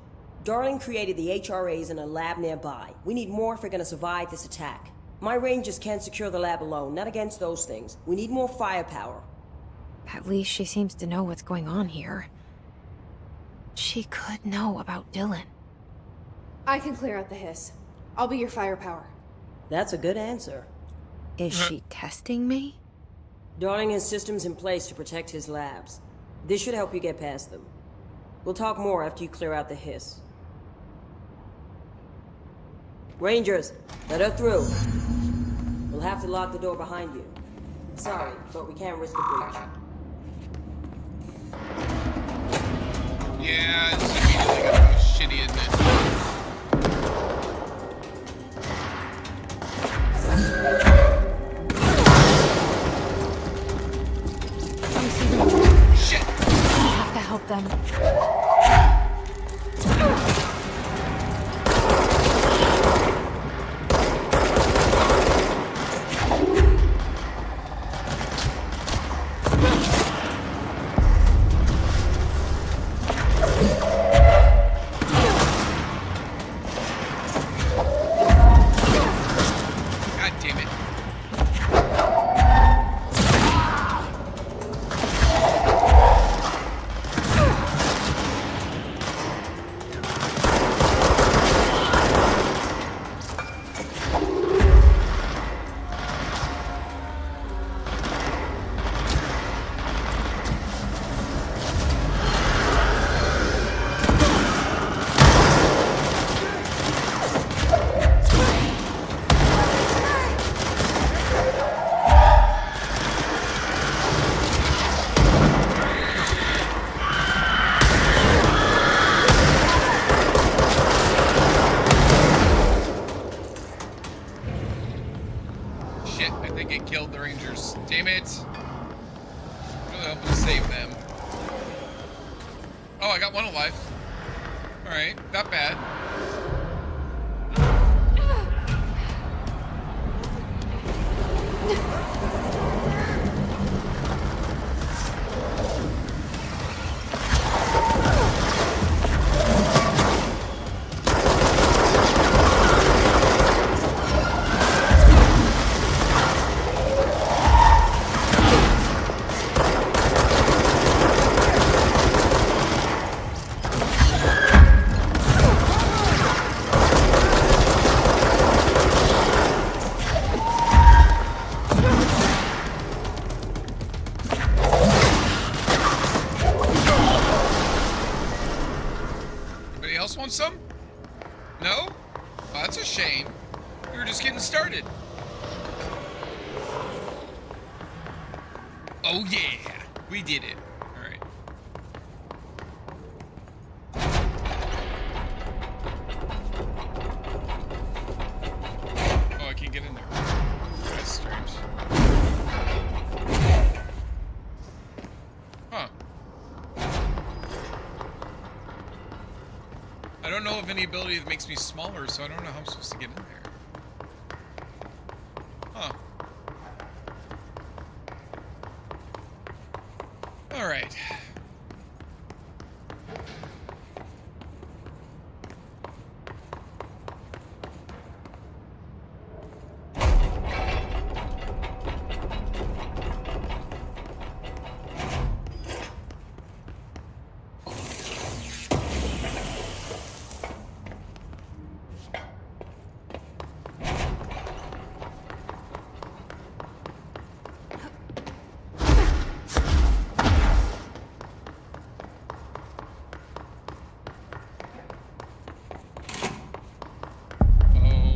Darling created the HRAs in a lab nearby. We need more if we're gonna survive this attack. My rangers can't secure the lab alone, not against those things. We need more firepower. At least she seems to know what's going on here. She could know about Dylan. I can clear out the hiss. I'll be your firepower. That's a good answer. Is she testing me? Darling has systems in place to protect his labs. This should help you get past them. We'll talk more after you clear out the hiss. Rangers, let her through. We'll have to lock the door behind you. Sorry, but we can't risk the breach. Yeah, this is immediately gonna go shitty, isn't it? Shit! I have to help them. Some? No? Oh, that's a shame. We were just getting started. Oh yeah, we did it. All right. Oh, I can't get in there. That's strange. Huh. I don't know of any ability that makes me smaller, so I don't know how I'm supposed to get in there. Huh. Alright.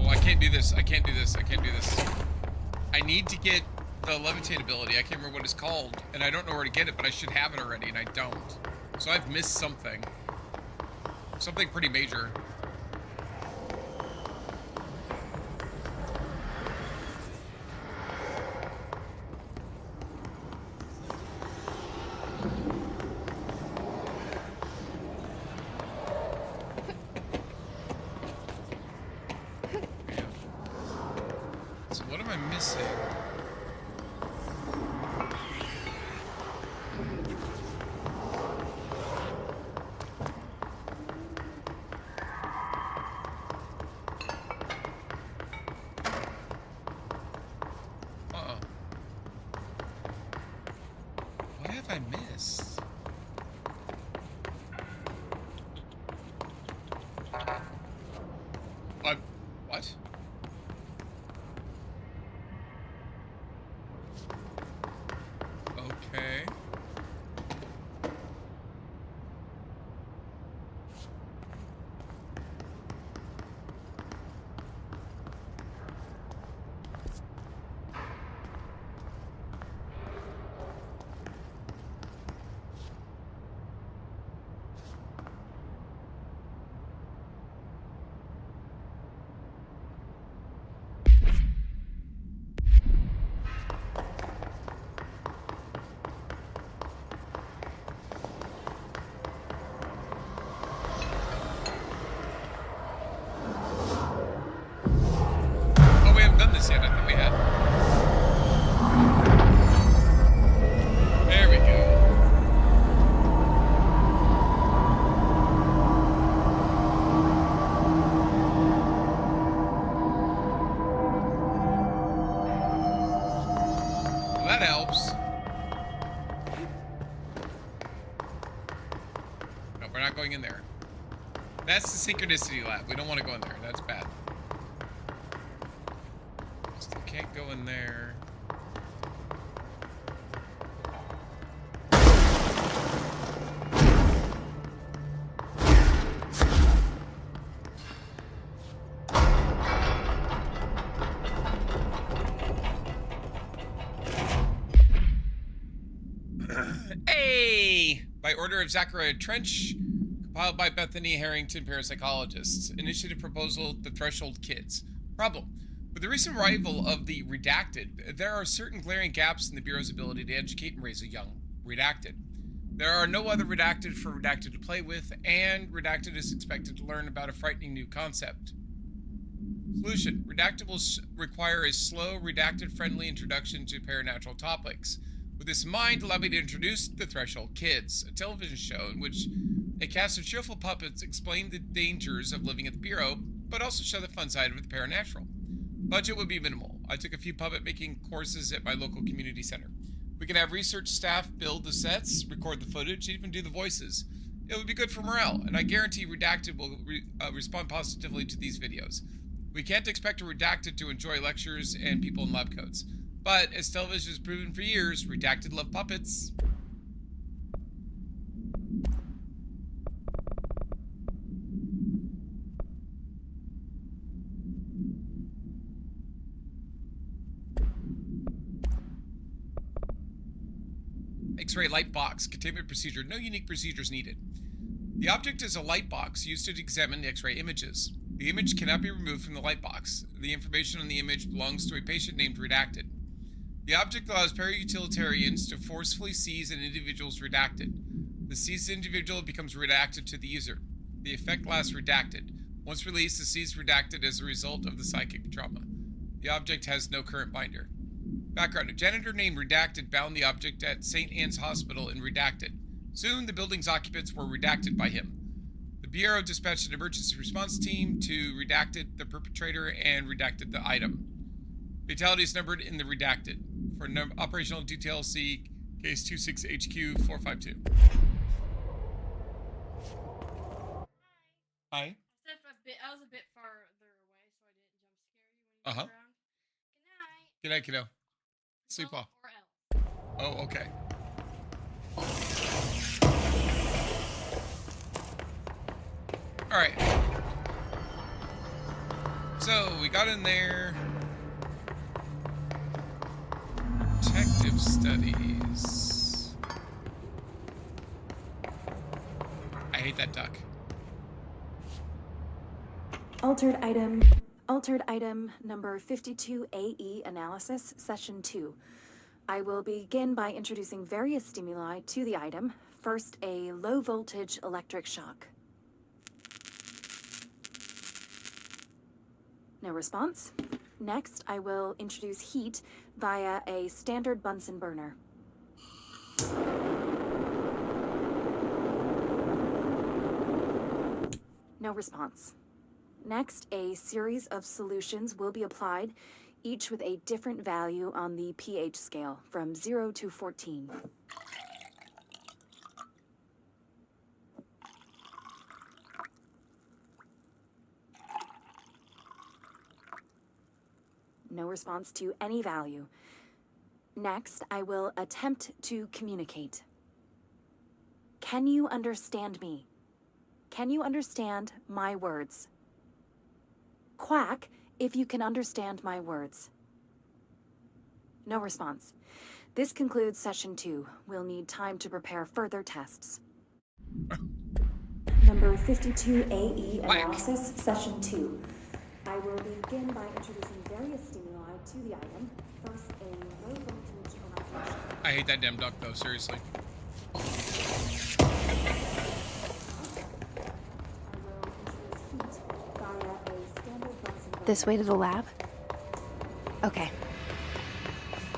I can't do this. I can't do this. I need to get the levitate ability. I can't remember what it's called, and I don't know where to get it, but I should have it already, and I don't. So I've missed something. Something pretty major. What am I missing? What have I missed? What? Okay. Oh, we haven't done this yet. I thought we had. There we go. Well, that helps. No, we're not going in there. That's the synchronicity lab. We don't want to go in there. That's bad. Still can't go in there. Hey! By order of Zachariah Trench, compiled by Bethany Harrington, parapsychologist. Initiative proposal, The Threshold Kids. Problem. With the recent arrival of the Redacted, there are certain glaring gaps in the Bureau's ability to educate and raise a young Redacted. There are no other Redacted for Redacted to play with, and Redacted is expected to learn about a frightening new concept. Solution. Redacted will require a slow, Redacted-friendly introduction to paranatural topics. With this in mind, allow me to introduce The Threshold Kids, a television show in which a cast of cheerful puppets explain the dangers of living at the Bureau, but also show the fun side of the paranatural. Budget would be minimal. I took a few puppet making courses at my local community center. We can have research staff build the sets, record the footage, even do the voices. It would be good for morale, and I guarantee Redacted will respond positively to these videos. We can't expect a Redacted to enjoy lectures and people in lab coats. But, as television has proven for years, Redacted love puppets. X-ray light box. Containment procedure. No unique procedures needed. The object is a light box used to examine the X-ray images. The image cannot be removed from the light box. The information on the image belongs to a patient named Redacted. The object allows para-utilitarians to forcefully seize an individual's Redacted. The seized individual becomes Redacted to the user. The effect lasts Redacted. Once released, the seized Redacted as a result of the psychic trauma. The object has no current binder. Background. A janitor named Redacted bound the object at St. Anne's Hospital in Redacted. Soon, the building's occupants were redacted by him. The Bureau dispatched an emergency response team to Redacted the perpetrator and redacted the item. Fatalities numbered in the Redacted. For operational details, see Case 26HQ452. Hi. I was a bit farther away, so I didn't jump scare you when you were around. Good night. Good night, kiddo. Sleep well. Or L. Oh, okay. Alright. So, we got in there. Detective studies. I hate that duck. Altered item number 52AE analysis, session 2. I will begin by introducing various stimuli to the item. First, a low voltage electric shock. No response. Next, I will introduce heat via a standard Bunsen burner. No response. Next, a series of solutions will be applied, each with a different value on the pH scale, from 0 to 14. No response to any value. Next, I will attempt to communicate. Can you understand me? Can you understand my words? Quack if you can understand my words. No response. This concludes session 2. We'll need time to prepare further tests. Number 52AE analysis, session 2. I will begin by introducing various stimuli to the item. First, a low voltage electrician. I hate that damn duck, though, seriously. This way to the lab? Okay.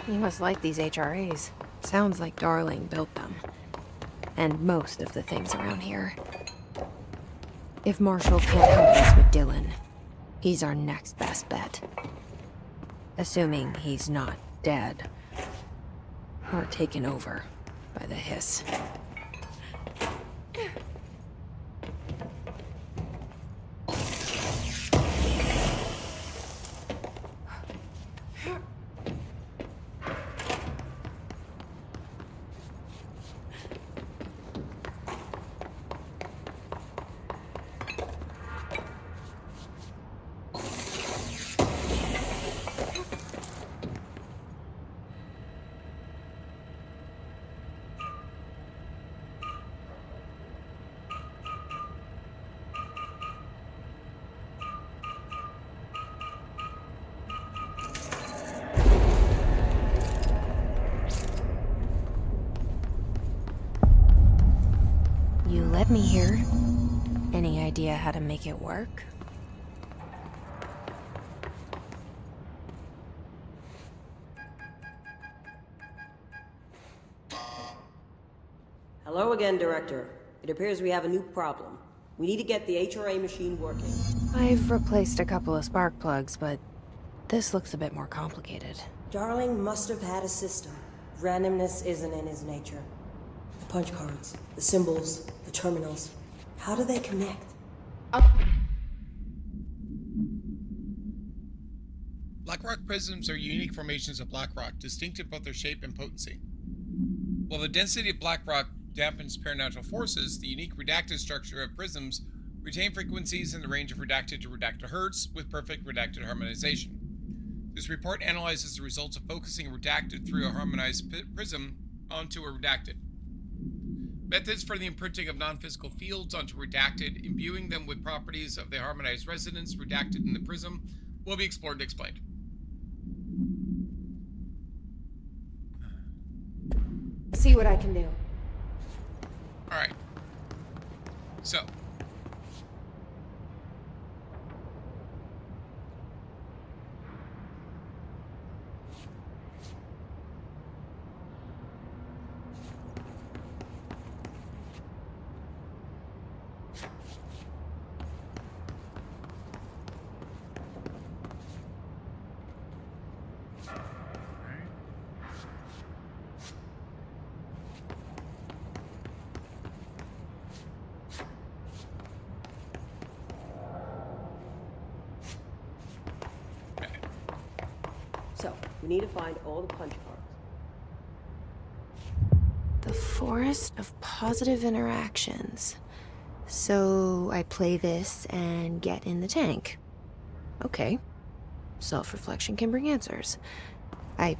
You must like these HRAs. Sounds like Darling built them. And most of the things around here. If Marshall can't help us with Dylan, he's our next best bet. Assuming he's not dead. Or taken over by the hiss. You let me here. Any idea how to make it work? Hello again, Director. It appears we have a new problem. We need to get the HRA machine working. I've replaced a couple of spark plugs, but this looks a bit more complicated. Darling must have had a system. Randomness isn't in his nature. The punch cards, the symbols, the terminals. How do they connect? Blackrock prisms are unique formations of Blackrock, distinct in both their shape and potency. While the density of Blackrock dampens paranatural forces, the unique redacted structure of prisms retain frequencies in the range of redacted to redacted hertz with perfect redacted harmonization. This report analyzes the results of focusing a redacted through a harmonized prism onto a redacted. Methods for the imprinting of non-physical fields onto redacted, imbuing them with properties of the harmonized resonance redacted in the prism, will be explored and explained. See what I can do. Alright. So. So, we need to find all the punch cards. The forest of positive interactions. So I play this and get in the tank. Okay. Self-reflection can bring answers. I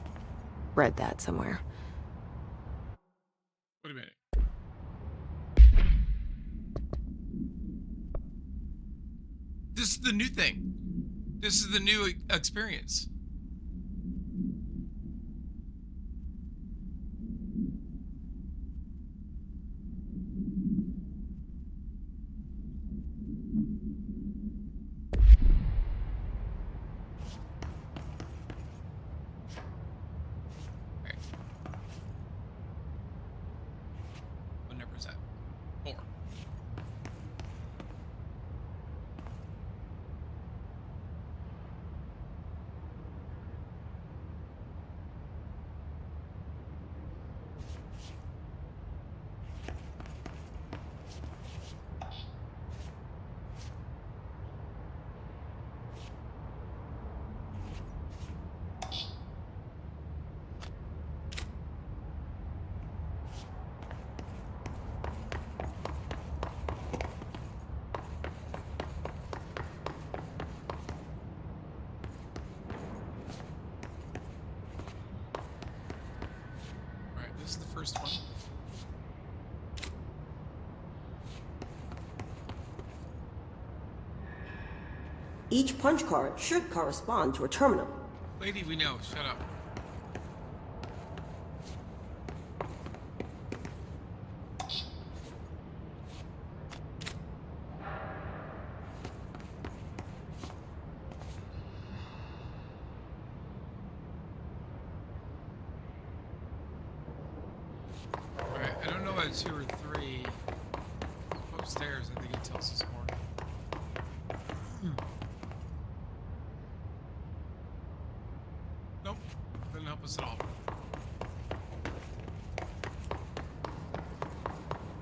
read that somewhere. Wait a minute. This is the new thing. This is the new experience. first one. Each punch card should correspond to a terminal. Lady, we know. Shut up. Alright, I don't know about 2 or 3. Upstairs, I think it tells us more. Nope, doesn't help us at all.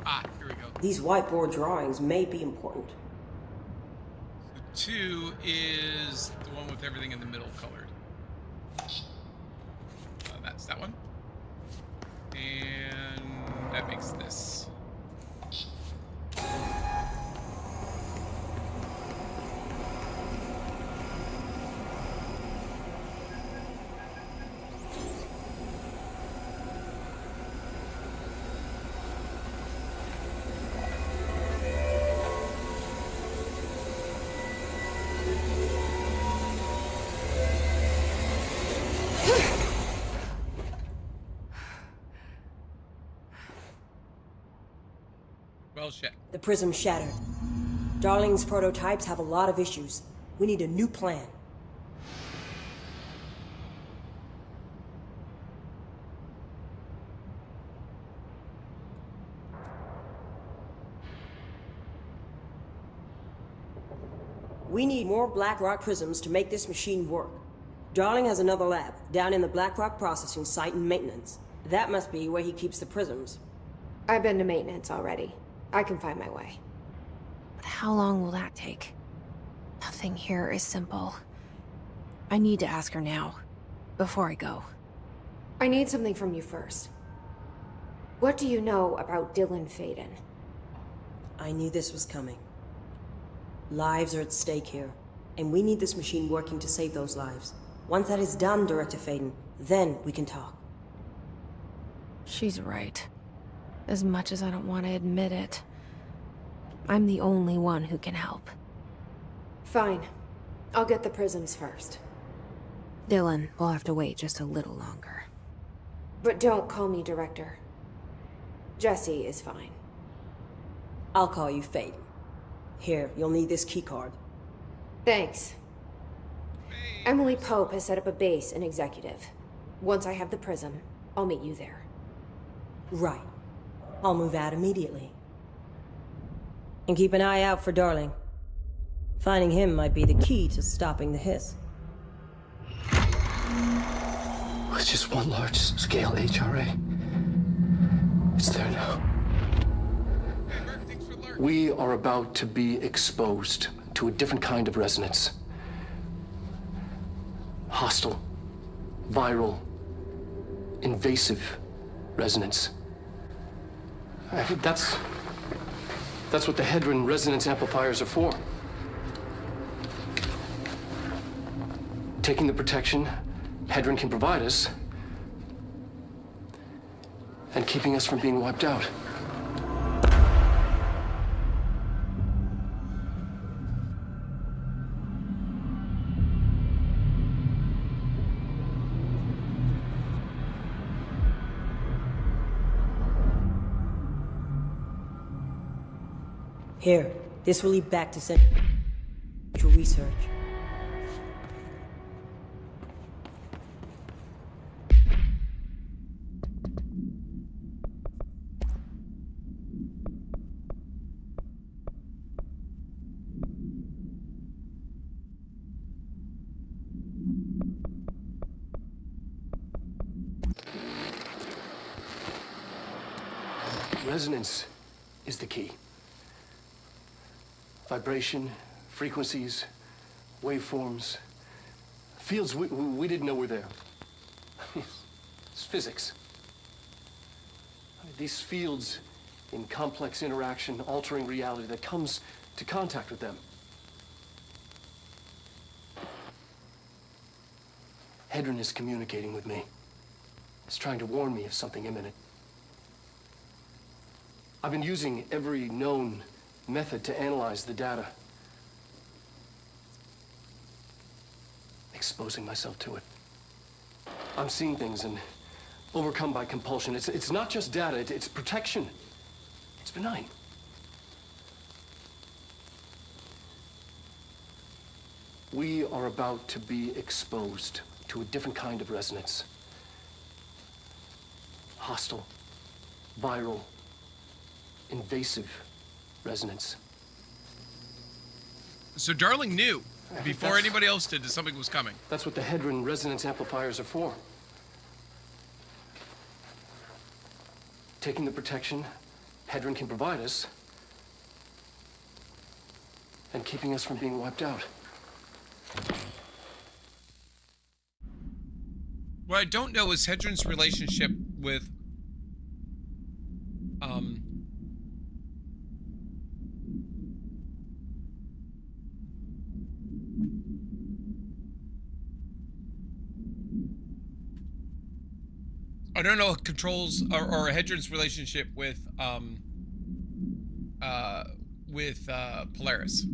Ah, here we go. These whiteboard drawings may be important. So 2 is the one with everything in the middle colored. That's that one. And that makes this. Well, shit. The prism shattered. Darling's prototypes have a lot of issues. We need a new plan. We need more Black Rock prisms to make this machine work. Darling has another lab, down in the Black Rock processing site in maintenance. That must be where he keeps the prisms. I've been to maintenance already. I can find my way. But how long will that take? Nothing here is simple. I need to ask her now, before I go. I need something from you first. What do you know about Dylan Faden? I knew this was coming. Lives are at stake here, and we need this machine working to save those lives. Once that is done, Director Faden, then we can talk. She's right. As much as I don't want to admit it. I'm the only one who can help. Fine. I'll get the prisms first. Dylan will have to wait just a little longer. But don't call me Director. Jesse is fine. I'll call you Faden. Here, you'll need this keycard. Thanks. Emily Pope has set up a base in Executive. Once I have the prism, I'll meet you there. Right. I'll move out immediately. And keep an eye out for Darling. Finding him might be the key to stopping the hiss. It's just one large-scale HRA. It's there now. We are about to be exposed to a different kind of resonance. Hostile, viral, invasive resonance. That's what the Hedron resonance amplifiers are for. Taking the protection Hedron can provide us and keeping us from being wiped out. Here, this will lead back to Central Research. Resonance is the key. Vibration, frequencies, waveforms, fields we didn't know were there. It's physics. These fields in complex interaction, altering reality that comes to contact with them. Hedron is communicating with me. It's trying to warn me of something imminent. I've been using every known method to analyze the data. Exposing myself to it. I'm seeing things and overcome by compulsion. It's not just data, it's protection. It's benign. We are about to be exposed to a different kind of resonance. Hostile, viral, invasive resonance. So Darling knew before anybody else did that something was coming. That's what the Hedron resonance amplifiers are for. Taking the protection Hedron can provide us and keeping us from being wiped out. What I don't know is Hedron's relationship with I don't know controls or Hedron's relationship with Polaris.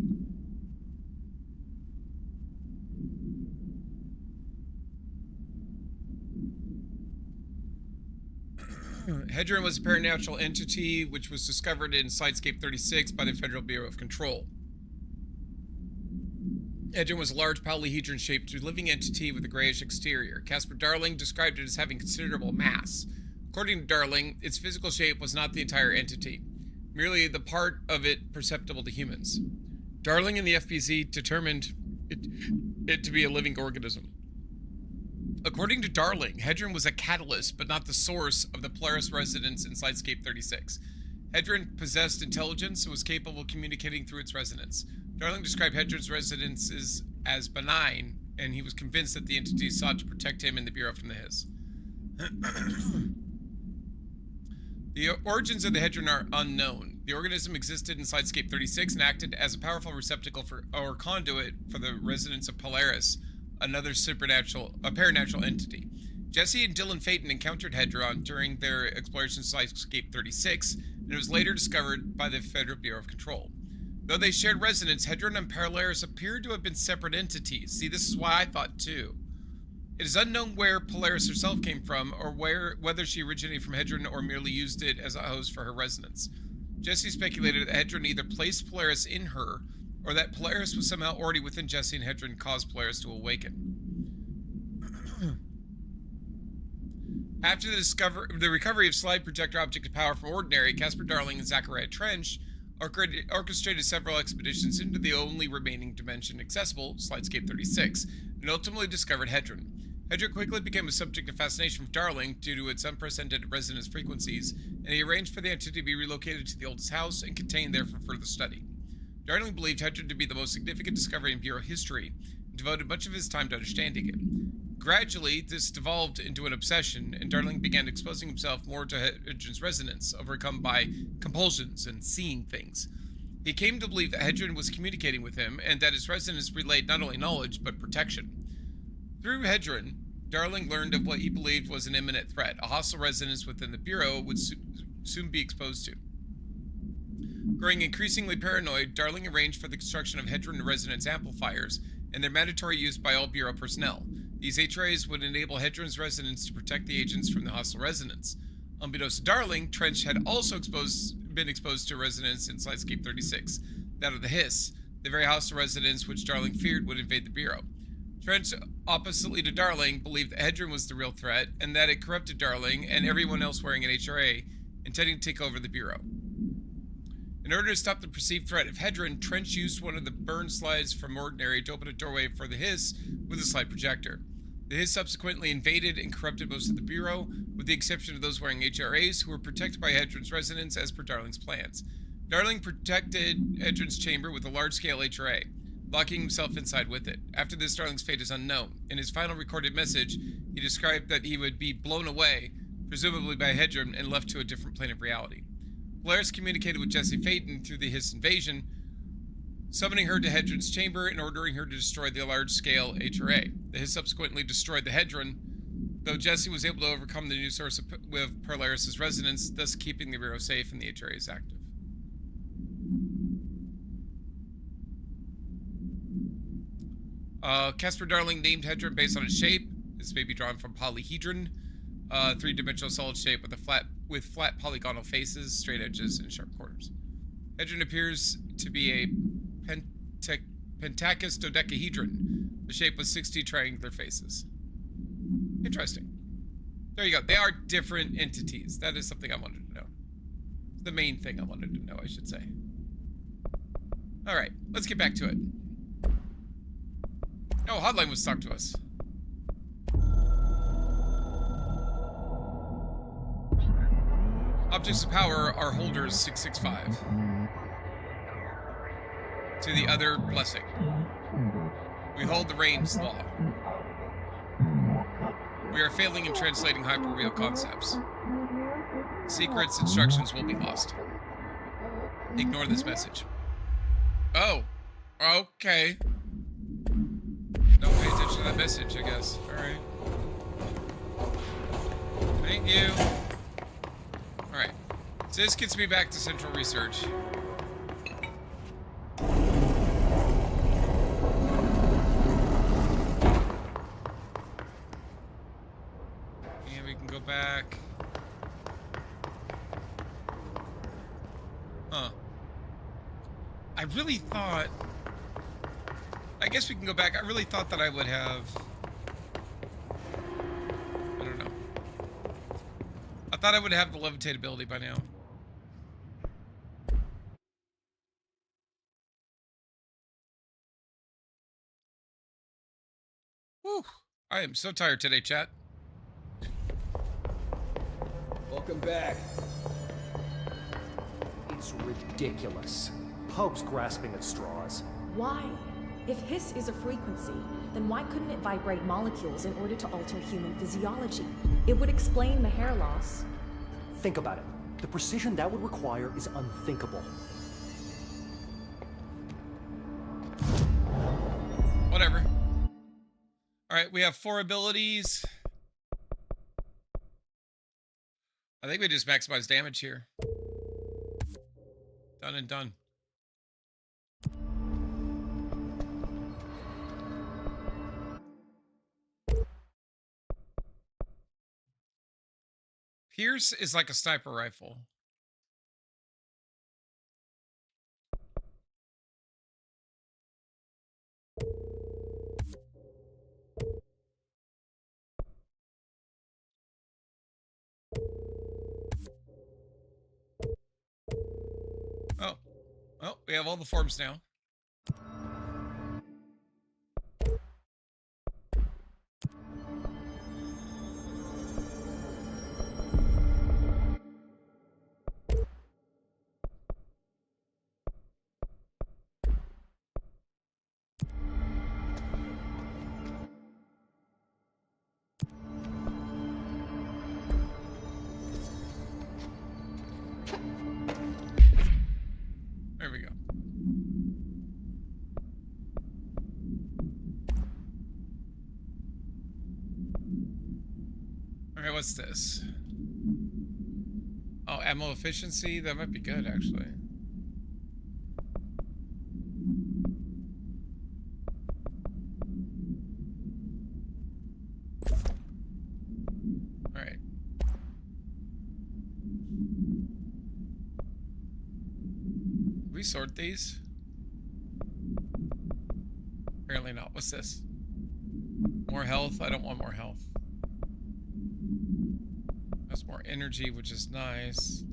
Hedron was a paranatural entity which was discovered in Sidescape 36 by the Federal Bureau of Control. Hedron was a large polyhedron-shaped living entity with a grayish exterior. Casper Darling described it as having considerable mass. According to Darling, its physical shape was not the entire entity, merely the part of it perceptible to humans. Darling and the FBC determined it to be a living organism. According to Darling, Hedron was a catalyst, but not the source of the Polaris resonance in Sidescape 36. Hedron possessed intelligence and was capable of communicating through its resonance. Darling described Hedron's resonances as benign, and he was convinced that the entity sought to protect him and the Bureau from the Hiss. The origins of the Hedron are unknown. The organism existed in Sidescape 36 and acted as a powerful receptacle for, or conduit for the resonance of Polaris, another paranatural entity. Jesse and Dylan Phaeton encountered Hedron during their exploration of Sidescape 36, and it was later discovered by the Federal Bureau of Control. Though they shared resonance, Hedron and Polaris appeared to have been separate entities. See, this is why I thought too. It is unknown where Polaris herself came from, or whether she originated from Hedron or merely used it as a host for her resonance. Jesse speculated that Hedron either placed Polaris in her, or that Polaris was somehow already within Jesse and Hedron caused Polaris to awaken. After the recovery of slide projector object of power from Ordinary, Casper Darling and Zachariah Trench orchestrated several expeditions into the only remaining dimension accessible, Slidescape 36, and ultimately discovered Hedron. Hedron quickly became a subject of fascination for Darling due to its unprecedented resonance frequencies, and he arranged for the entity to be relocated to the oldest house and contained there for further study. Darling believed Hedron to be the most significant discovery in Bureau history, and devoted much of his time to understanding it. Gradually, this devolved into an obsession, and Darling began exposing himself more to Hedron's resonance, overcome by compulsions and seeing things. He came to believe that Hedron was communicating with him, and that his resonance relayed not only knowledge, but protection. Through Hedron, Darling learned of what he believed was an imminent threat, a hostile resonance within the Bureau would soon be exposed to. Growing increasingly paranoid, Darling arranged for the construction of Hedron resonance amplifiers, and their mandatory use by all Bureau personnel. These HRAs would enable Hedron's resonance to protect the agents from the hostile resonance. Unbeknownst to Darling, Trench had also been exposed to resonance in Slidescape 36, that of the Hiss, the very hostile resonance which Darling feared would invade the Bureau. Trench, oppositely to Darling, believed that Hedron was the real threat, and that it corrupted Darling and everyone else wearing an HRA, intending to take over the Bureau. In order to stop the perceived threat of Hedron, Trench used one of the burn slides from Ordinary to open a doorway for the Hiss with a slide projector. The Hiss subsequently invaded and corrupted most of the Bureau, with the exception of those wearing HRAs, who were protected by Hedron's resonance as per Darling's plans. Darling protected Hedron's chamber with a large-scale HRA, locking himself inside with it. After this, Darling's fate is unknown. In his final recorded message, he described that he would be blown away, presumably by Hedron, and left to a different plane of reality. Polaris communicated with Jesse Phaeton through the Hiss invasion, summoning her to Hedron's chamber and ordering her to destroy the large-scale HRA. The Hiss subsequently destroyed the Hedron, though Jesse was able to overcome the new source with Polaris' resonance, thus keeping the Bureau safe and the HRAs active. Casper Darling named Hedron based on its shape. This may be drawn from polyhedron, three-dimensional solid shape with flat polygonal faces, straight edges, and sharp corners. Hedron appears to be a pentachus dodecahedron, the shape with 60 triangular faces. Interesting. There you go. They are different entities. That is something I wanted to know. The main thing I wanted to know, I should say. All right, let's get back to it. Oh, Hotline was talking to us. Objects of power are holders 665. To the other blessing. We hold the Reigns law. We are failing in translating hyperreal concepts. Secrets, instructions will be lost. Ignore this message. Oh, okay. Don't pay attention to that message, I guess. Alright. Thank you. Alright. So this gets me back to Central Research. And we can go back. Huh. I really thought... I guess we can go back. I really thought that I would have... I don't know. I thought I would have the levitate ability by now. Whew. I am so tired today, chat. Welcome back. It's ridiculous. Pope's grasping at straws. Why? If hiss is a frequency, then why couldn't it vibrate molecules in order to alter human physiology? It would explain the hair loss. Think about it. The precision that would require is unthinkable. Whatever. Alright, we have 4 abilities. I think we just maximize damage here. Done and done. Pierce is like a sniper rifle. Oh. Oh, we have all the forms now. There we go. All right, what's this? Oh, ammo efficiency? That might be good, actually. All right. We sort these? Apparently not. What's this? More health? I don't want more health. That's more energy, which is nice.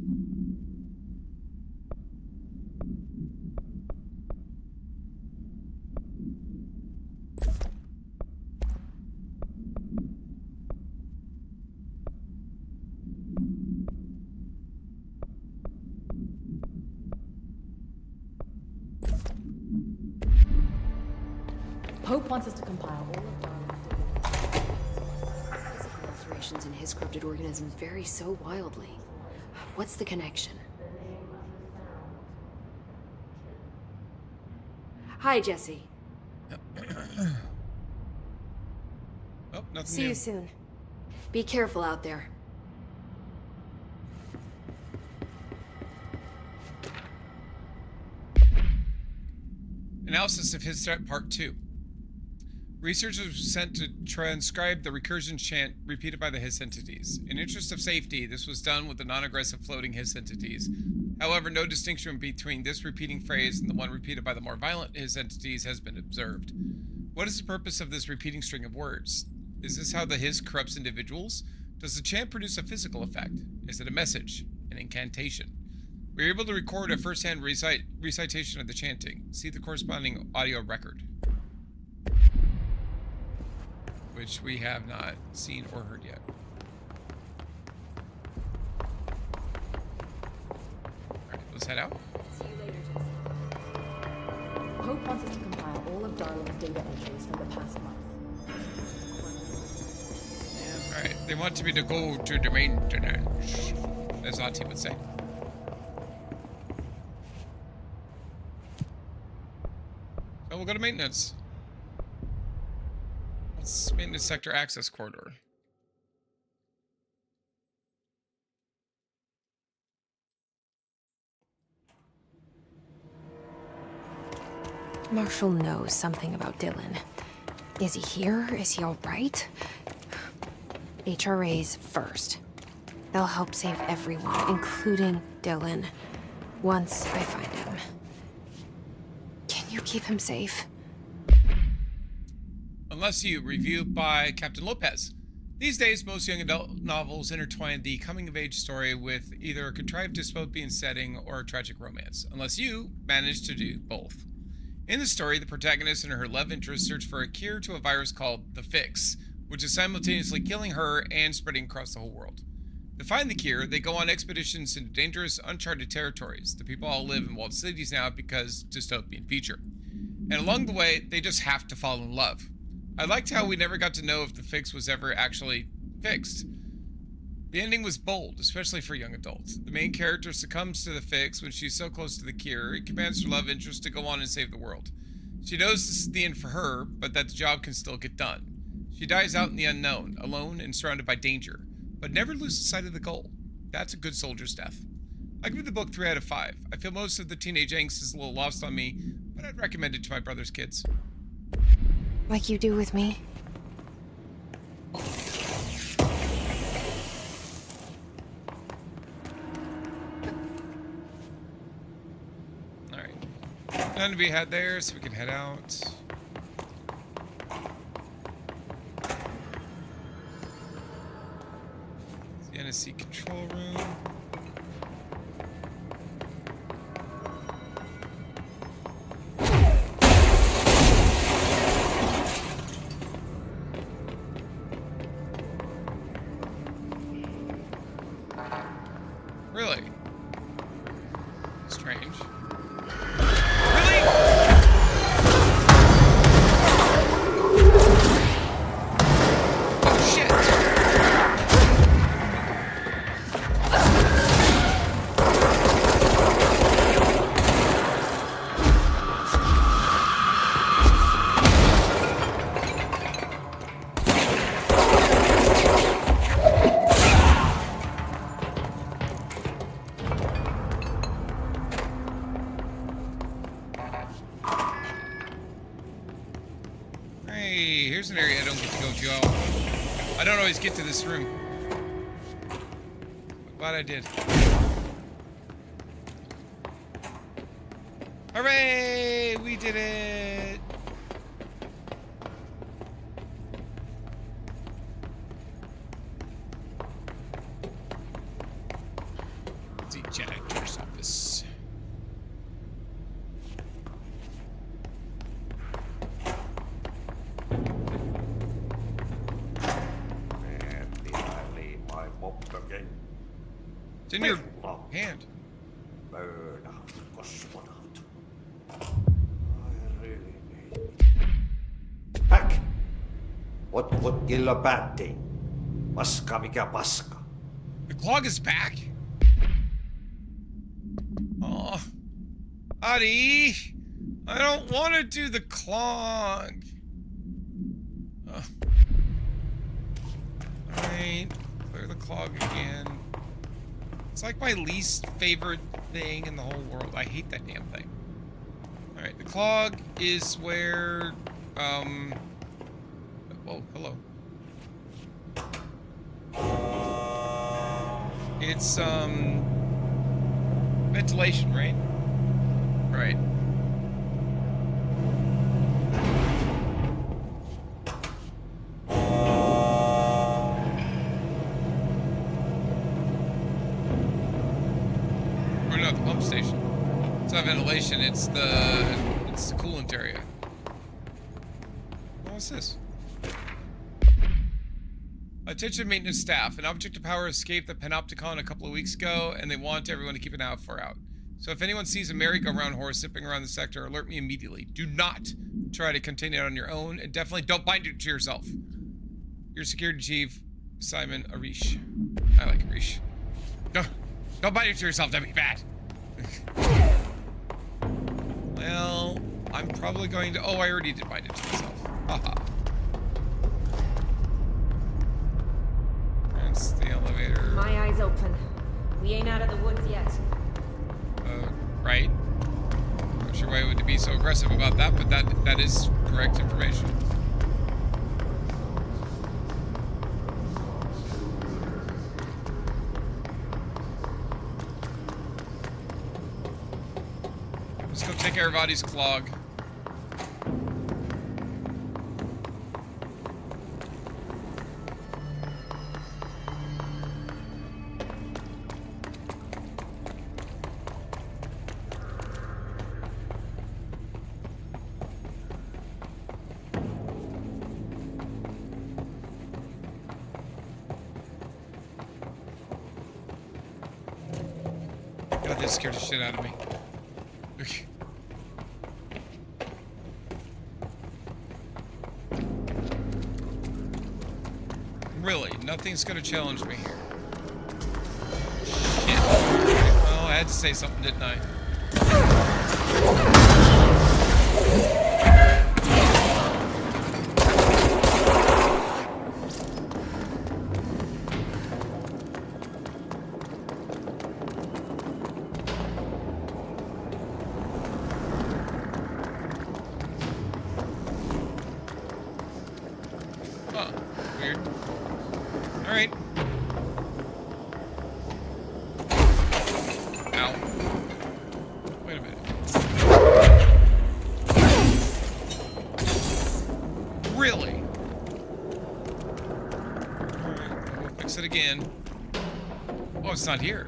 Pope wants us to compile all of Darwin's Physical alterations in his corrupted organisms vary so wildly. What's the connection? Hi, Jesse. Oh, nothing See new. you soon. Be careful out there. Analysis of his threat, part 2. Researchers were sent to transcribe the recursion chant repeated by the Hiss entities. In interest of safety, this was done with the non-aggressive floating Hiss entities. However, no distinction between this repeating phrase and the one repeated by the more violent Hiss entities has been observed. What is the purpose of this repeating string of words? Is this how the Hiss corrupts individuals? Does the chant produce a physical effect? Is it a message? An incantation? We were able to record a first-hand recitation of the chanting. See the corresponding audio record, which we have not seen or heard yet. Alright, let's head out. See you later, Jesse. Hope wants us to compile all of Darling's data entries from the past month. Alright, they want me to go to the maintenance, as Auntie would say. So we'll go to maintenance. Let's maintenance sector access corridor. Marshall knows something about Dylan. Is he here? Is he all right? HRAs first. They'll help save everyone, including Dylan, once I find him. Can you keep him safe? Unless you review by Captain Lopez. These days, most young adult novels intertwine the coming-of-age story with either a contrived dystopian setting or a tragic romance, unless you manage to do both. In the story, the protagonist and her love interest search for a cure to a virus called the Fix, which is simultaneously killing her and spreading across the whole world. To find the cure, they go on expeditions into dangerous, uncharted territories. The people all live in walled cities now because dystopian future. And along the way, they just have to fall in love. I liked how we never got to know if the Fix was ever actually fixed. The ending was bold, especially for young adults. The main character succumbs to the Fix when she's so close to the cure. It commands her love interest to go on and save the world. She knows this is the end for her, but that the job can still get done. She dies out in the unknown, alone and surrounded by danger, but never loses sight of the goal. That's a good soldier's death. I give the book 3 out of 5. I feel most of the teenage angst is a little lost on me, but I'd recommend it to my brother's kids. Like you do with me? Alright. None to be had there, so we can head out. The NSC control room. Really? Strange. Really? Oh shit! Hey, here's an area I don't get to go to. I don't always get to this room. Glad I did. Hooray! We did it! The janitor's office. It's in your hand. Back! What killa päättiin? Paska mikä paska. The clog is back. Oh, Adi, I don't want to do the clog. Alright. Alright. Clear the clog again. It's like my least favorite thing in the whole world. I hate that damn thing. Alright, the clog is where, whoa, hello. It's, ventilation, right? Right. Or no, the pump station. It's not ventilation, it's the coolant area. What's this? Attention maintenance staff. An object of power escaped the Panopticon a couple of weeks ago, and they want everyone to keep an eye out for out. So if anyone sees a merry-go-round horse zipping around the sector, alert me immediately. Do not try to contain it on your own, and definitely don't bind it to yourself. Your security chief, Simon Arish. I like Arish. Don't bind it to yourself, that'd be bad. Well, I'm probably going to... Oh, I already did bind it to myself. Haha. That's the elevator. My eyes open. We ain't out of the woods yet. Right. Not sure why it would be so aggressive about that, but that is correct information. Let's go take care of Adi's clog. God, that scared the shit out of me. Really, nothing's gonna challenge me here. Shit. Well, I had to say something, didn't I? It's not here.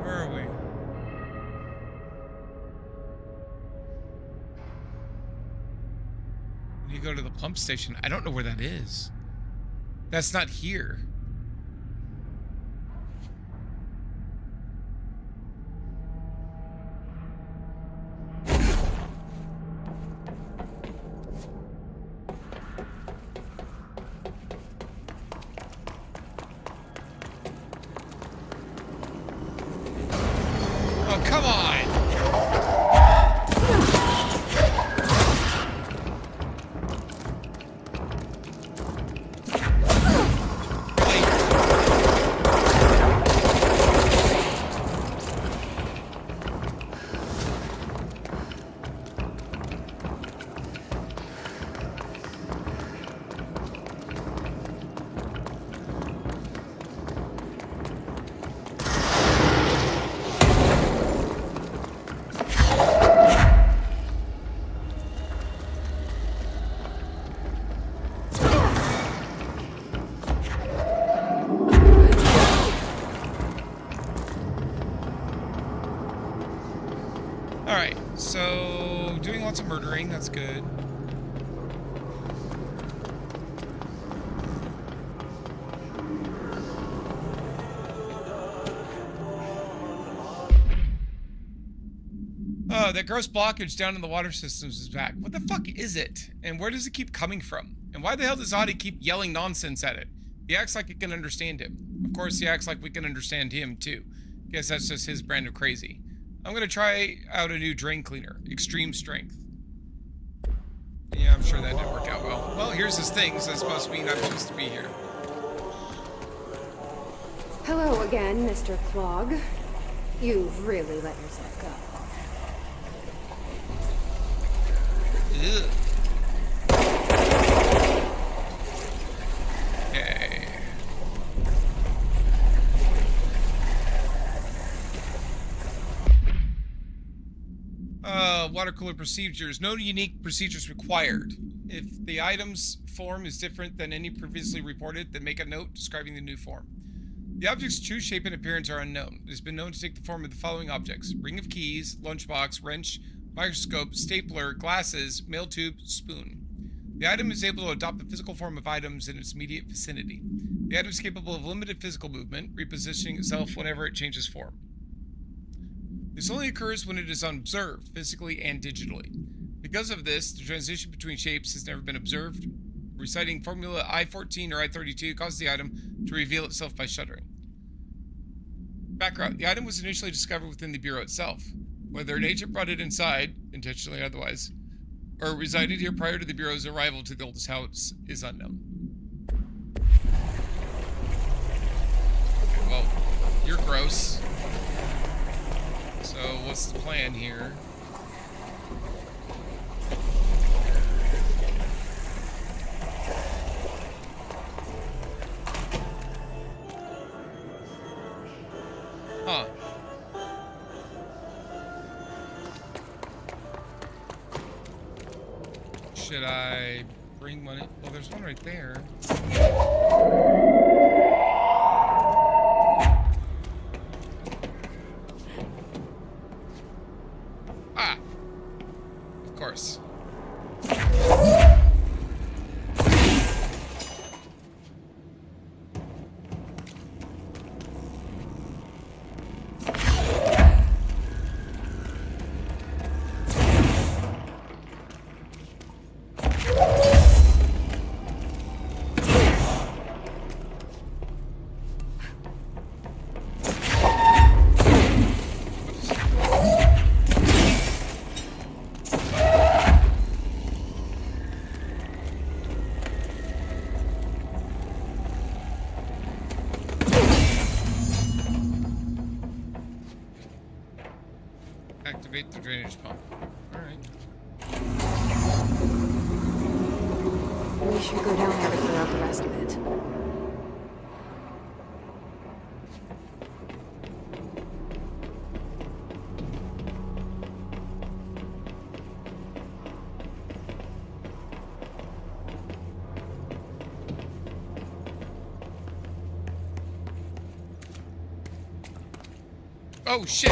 Where are we? When you go to the pump station, I don't know where that is. That's not here. So, doing lots of murdering, that's good. Oh, that gross blockage down in the water systems is back. What the fuck is it? And where does it keep coming from? And why the hell does Adi keep yelling nonsense at it? He acts like it can understand him. Of course, he acts like we can understand him, too. Guess that's just his brand of crazy. I'm gonna try out a new drain cleaner. Extreme strength. Yeah, I'm sure that didn't work out well. Well, here's his thing, so it's supposed to mean I'm supposed to be here. Hello again, Mr. Clog. You've really let yourself go. Ugh. Okay. Water cooler procedures. No unique procedures required. If the item's form is different than any previously reported, then make a note describing the new form. The object's true shape and appearance are unknown. It has been known to take the form of the following objects: ring of keys, lunchbox, wrench, microscope, stapler, glasses, mail tube, spoon. The item is able to adopt the physical form of items in its immediate vicinity. The item is capable of limited physical movement, repositioning itself whenever it changes form. This only occurs when it is unobserved, physically and digitally. Because of this, the transition between shapes has never been observed. Reciting formula I-14 or I-32 causes the item to reveal itself by shuddering. Background. The item was initially discovered within the Bureau itself. Whether an agent brought it inside, intentionally or otherwise, or resided here prior to the Bureau's arrival to the oldest house is unknown. Okay, well, you're gross. So what's the plan here? Huh. Should I bring money? Well, there's one right there. Ah! Of course. Activate the drainage pump. Alright. We should go down there to clear out the rest of it. Oh shit!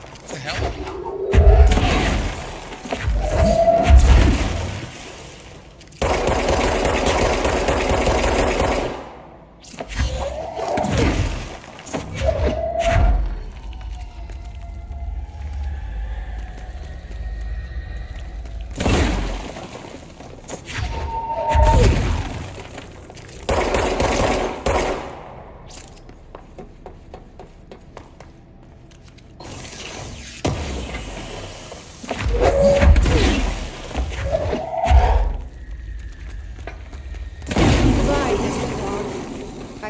What the hell?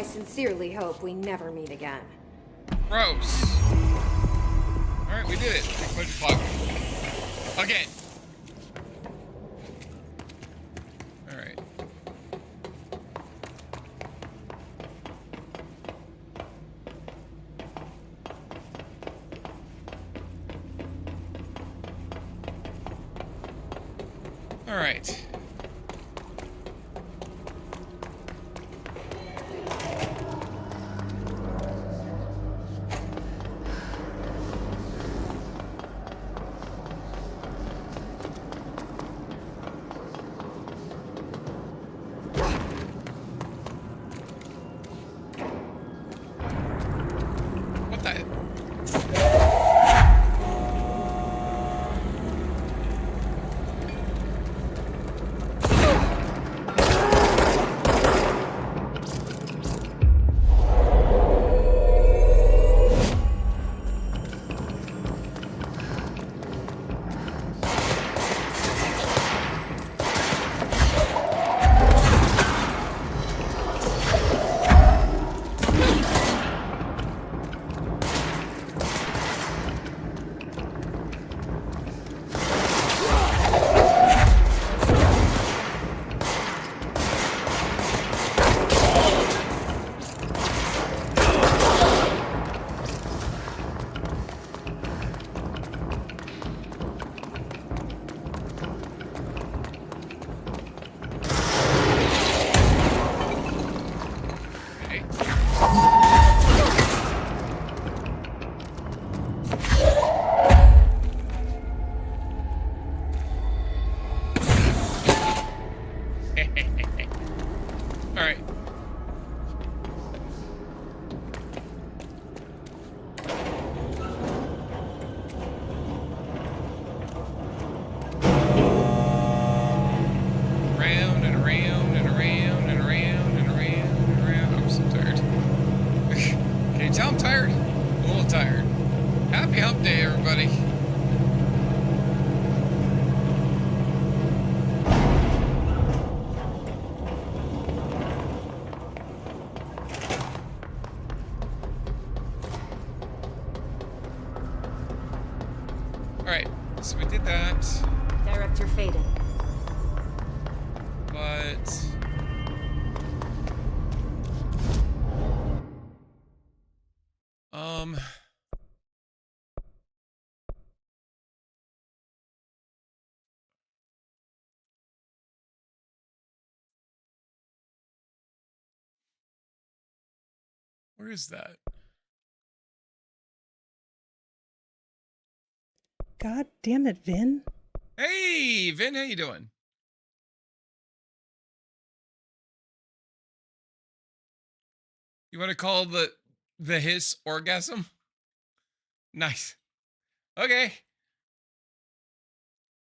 Sincerely hope we never meet again. Gross. Alright, we did it. Click the plug. Again. Alright. Alright. All right. Round and around and around and around and around and around. I'm so tired. Can you tell I'm tired? I'm a little tired. Happy hump day, everybody. Alright, so we did that. Director Faden. But where is that? God damn it, Vin. Hey, Vin, how you doing? You want to call the hiss orgasm? Nice. Okay.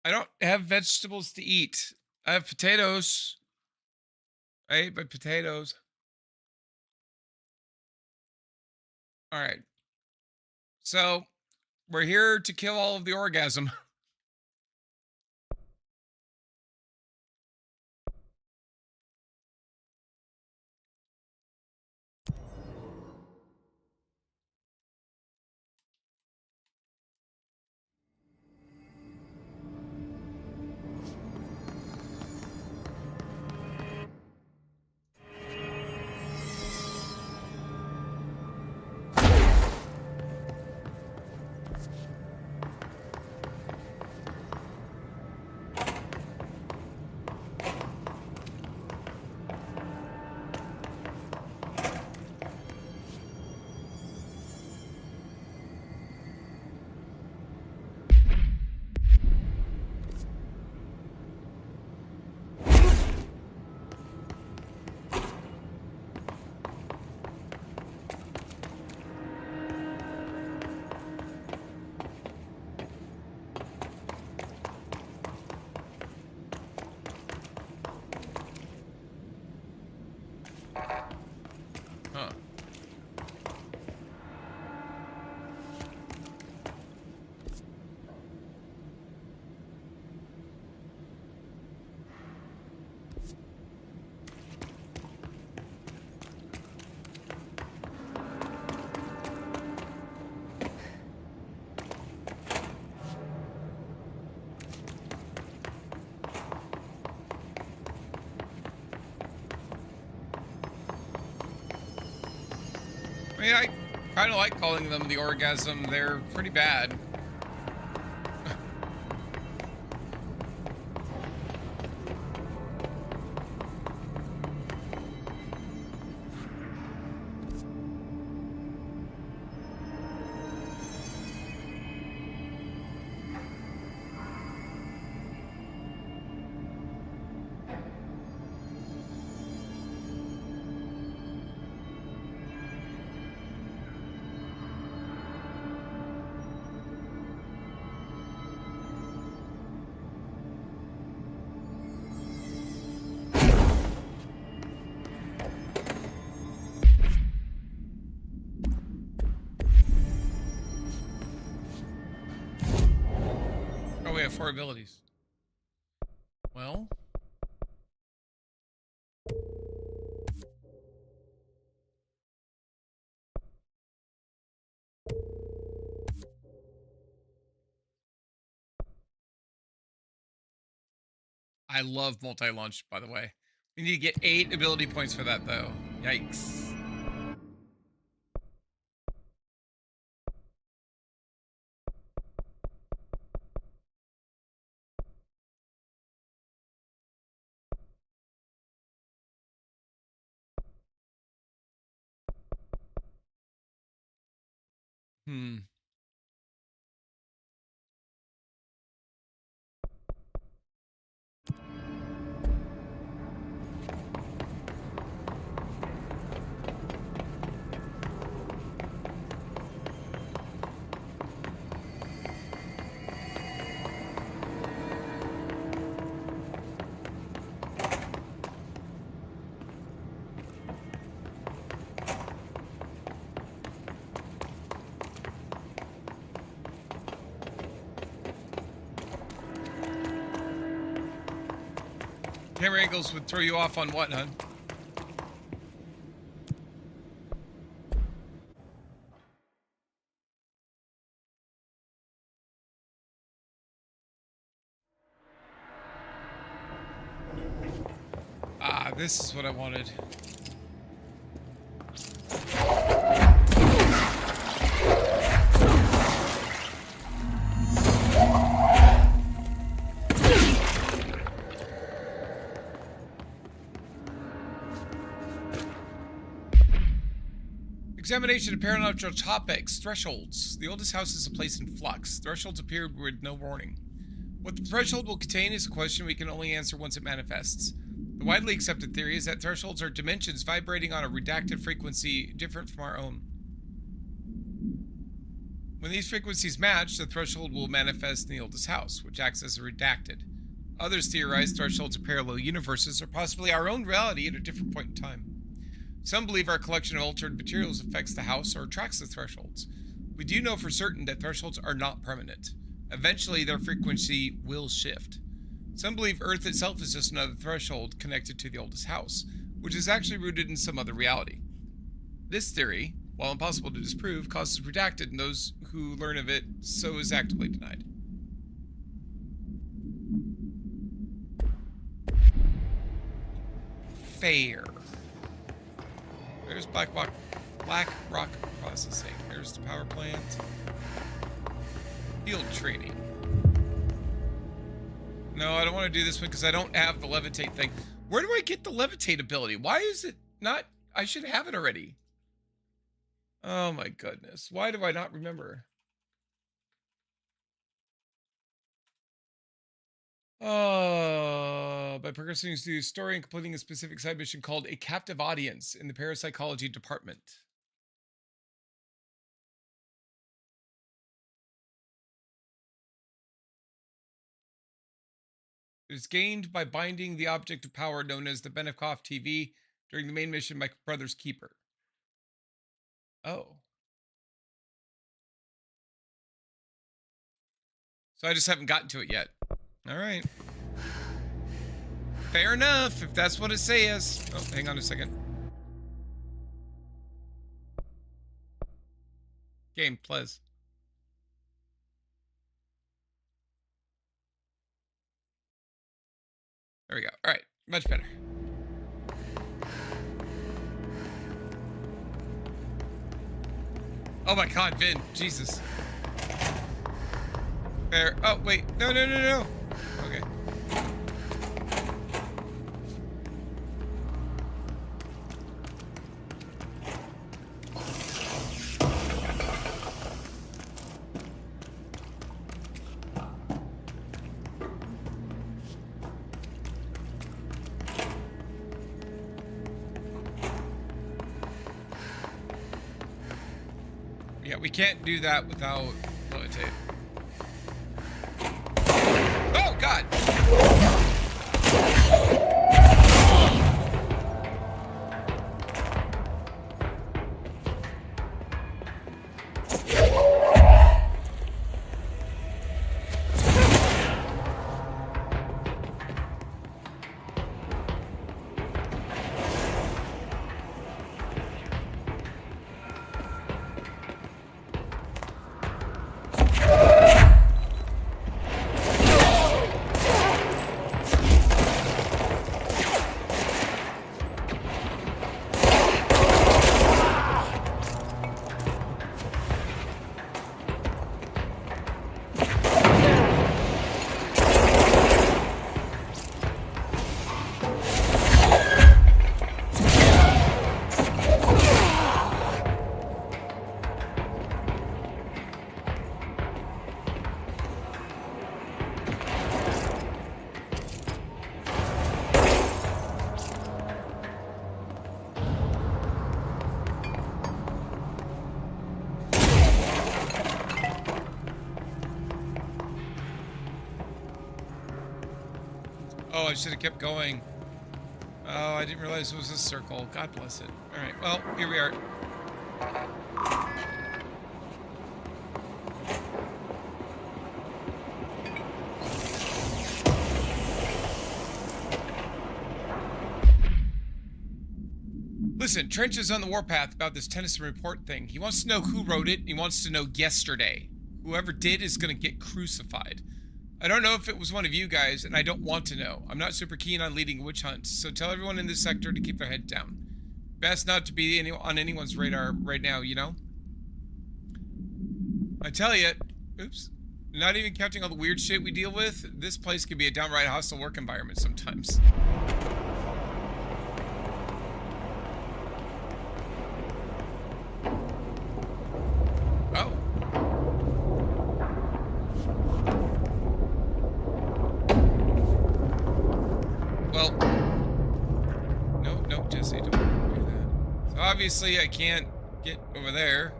I don't have vegetables to eat. I have potatoes. I ate my potatoes. All right. So, we're here to kill all of the orgasm. Huh. I mean, I kind of like calling them the orgasm. They're pretty bad. Oh, we have 4 abilities. Well. I love multi-launch, by the way. We need to get 8 ability points for that, though. Yikes. Camera angles would throw you off on what, hun? Ah, this is what I wanted. Examination of paranormal topics. Thresholds. The oldest house is a place in flux. Thresholds appeared with no warning. What the threshold will contain is a question we can only answer once it manifests. The widely accepted theory is that thresholds are dimensions vibrating on a redacted frequency different from our own. When these frequencies match, the threshold will manifest in the oldest house, which acts as a redacted. Others theorize thresholds are parallel universes or possibly our own reality at a different point in time. Some believe our collection of altered materials affects the house or attracts the thresholds. We do know for certain that thresholds are not permanent. Eventually, their frequency will shift. Some believe Earth itself is just another threshold connected to the oldest house, which is actually rooted in some other reality. This theory, while impossible to disprove, causes redacted, and those who learn of it so is actively denied. Fair. There's Black Rock Processing. There's the power plant. Field training. No, I don't want to do this one because I don't have the levitate thing. Where do I get the levitate ability? Why is it not? I should have it already. Oh my goodness. Why do I not remember? By progressing through the story and completing a specific side mission called A Captive Audience in the Parapsychology Department. It is gained by binding the object of power known as the Benikoff TV during the main mission, My Brother's Keeper. Oh. So I just haven't gotten to it yet. All right. Fair enough, if that's what it says. Oh, hang on a second. Game, please. There we go. All right, much better. Oh my God, Vin, Jesus. There. Oh wait, no. Okay. Yeah, we can't do that without levitate. Oh, God! I should have kept going. Oh, I didn't realize it was a circle. God bless it. All right, well, here we are. Listen, Trench is on the warpath about this Tennyson report thing. He wants to know who wrote it. He wants to know yesterday. Whoever did is going to get crucified. I don't know if it was one of you guys, and I don't want to know. I'm not super keen on leading witch hunts, so tell everyone in this sector to keep their head down. Best not to be on anyone's radar right now, you know? I tell you, oops, not even counting all the weird shit we deal with, this place can be a downright hostile work environment sometimes. Oh. Well, no, Jesse, don't do that. So obviously I can't get over there.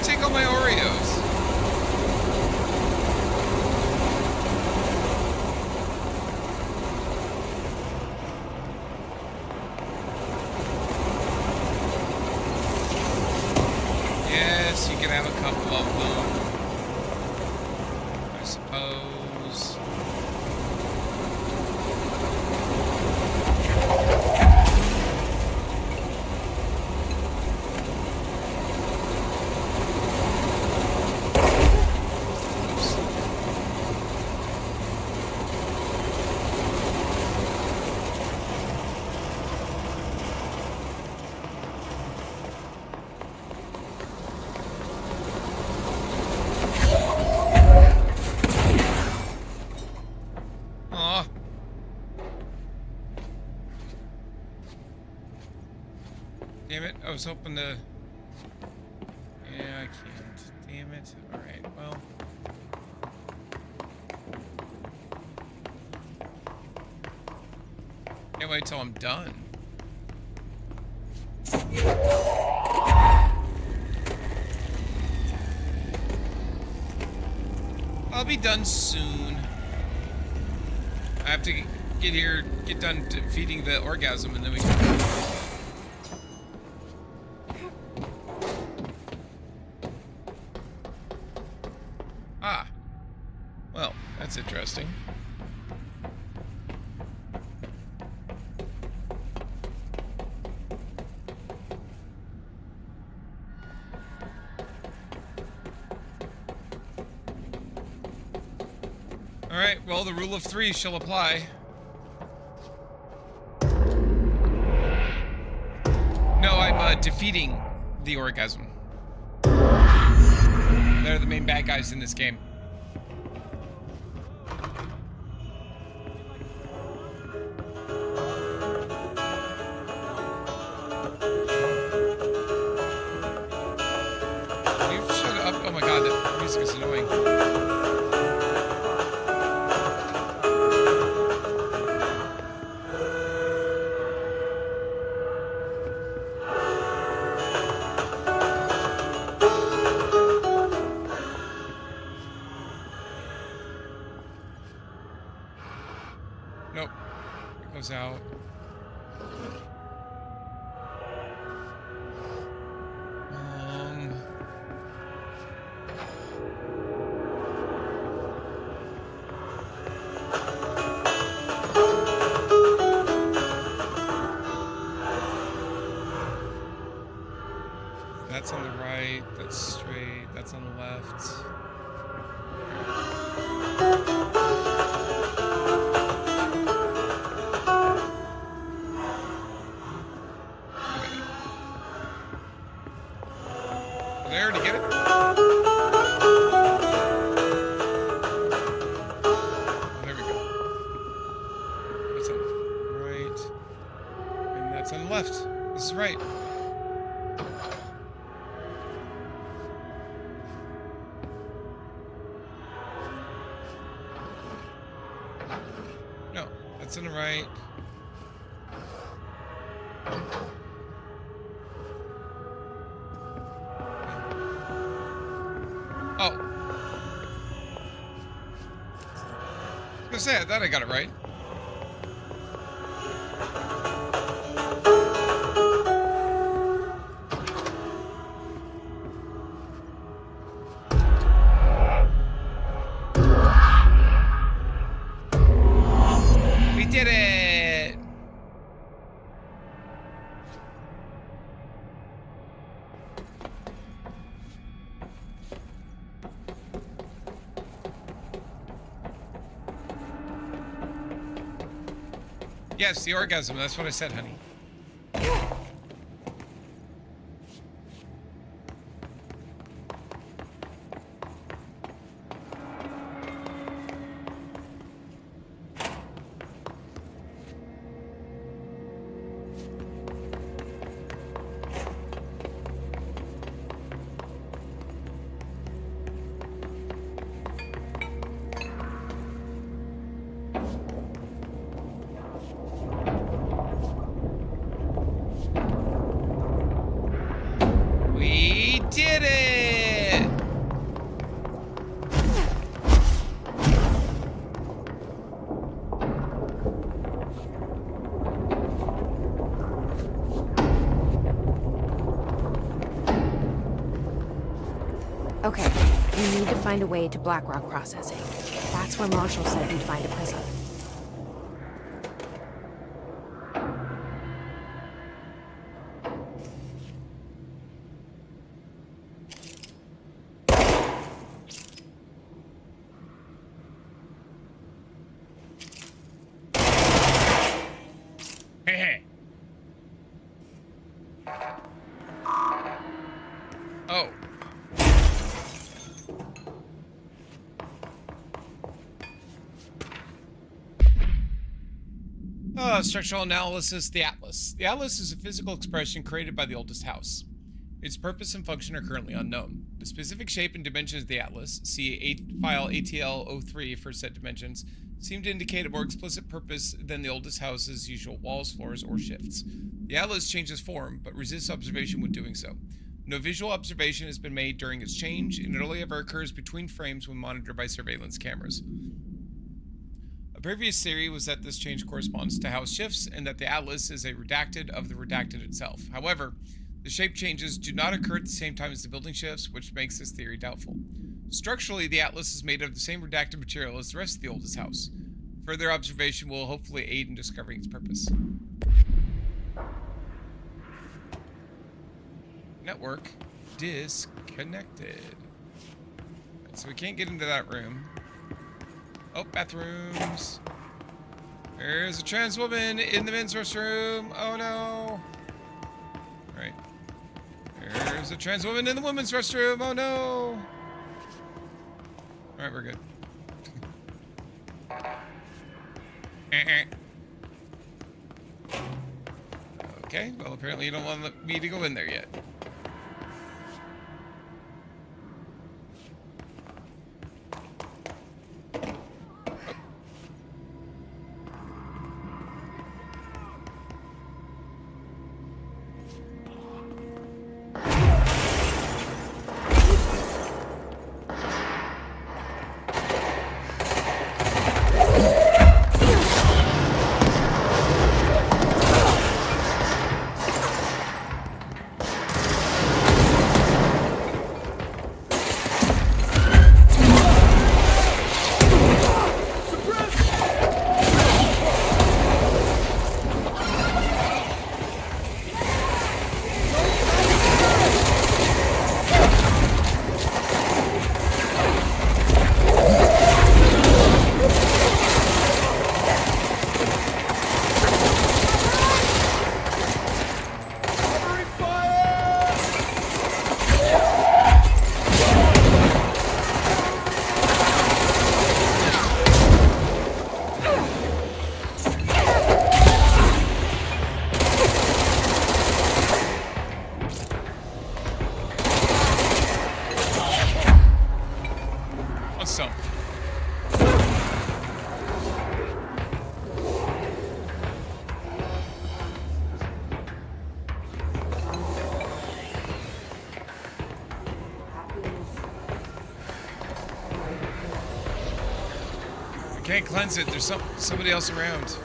Take all my Oreos. Yes, you can have a couple of them, I suppose. Damn it, I was hoping to... Yeah, I can't. Damn it. Alright, well... Can't wait till I'm done. I'll be done soon. I have to get done defeating the orgasm, and then we can... Well, that's interesting. Alright, well, the rule of 3 shall apply. No, I'm defeating the orgasm. They're the main bad guys in this game. Nope. It goes out. That's on the right, that's straight, that's on the left. Did I already get it? There we go. That's on the right. And that's on the left. This is right. That's on the right. Oh. I was gonna say, I thought I got it right. We did it! Yes, the orgasm. That's what I said, honey. We did it! Okay, we need to find a way to Blackrock processing. That's where Marshall said we'd find a prism. Oh. Structural analysis, the Atlas. The Atlas is a physical expression created by the oldest house. Its purpose and function are currently unknown. The specific shape and dimensions of the Atlas, see file ATL03 for set dimensions, seem to indicate a more explicit purpose than the oldest house's usual walls, floors, or shifts. The Atlas changes form, but resists observation when doing so. No visual observation has been made during its change, and it only ever occurs between frames when monitored by surveillance cameras. A previous theory was that this change corresponds to house shifts, and that the Atlas is a redacted of the redacted itself. However, the shape changes do not occur at the same time as the building shifts, which makes this theory doubtful. Structurally, the Atlas is made of the same redacted material as the rest of the oldest house. Further observation will hopefully aid in discovering its purpose. Network disconnected. Right, so we can't get into that room. Oh, bathrooms. There's a trans woman in the men's restroom. Oh no. Right. There's a trans woman in the women's restroom. Oh no. Alright, we're good. Okay, well apparently you don't want me to go in there yet. Can't cleanse it. There's somebody else around.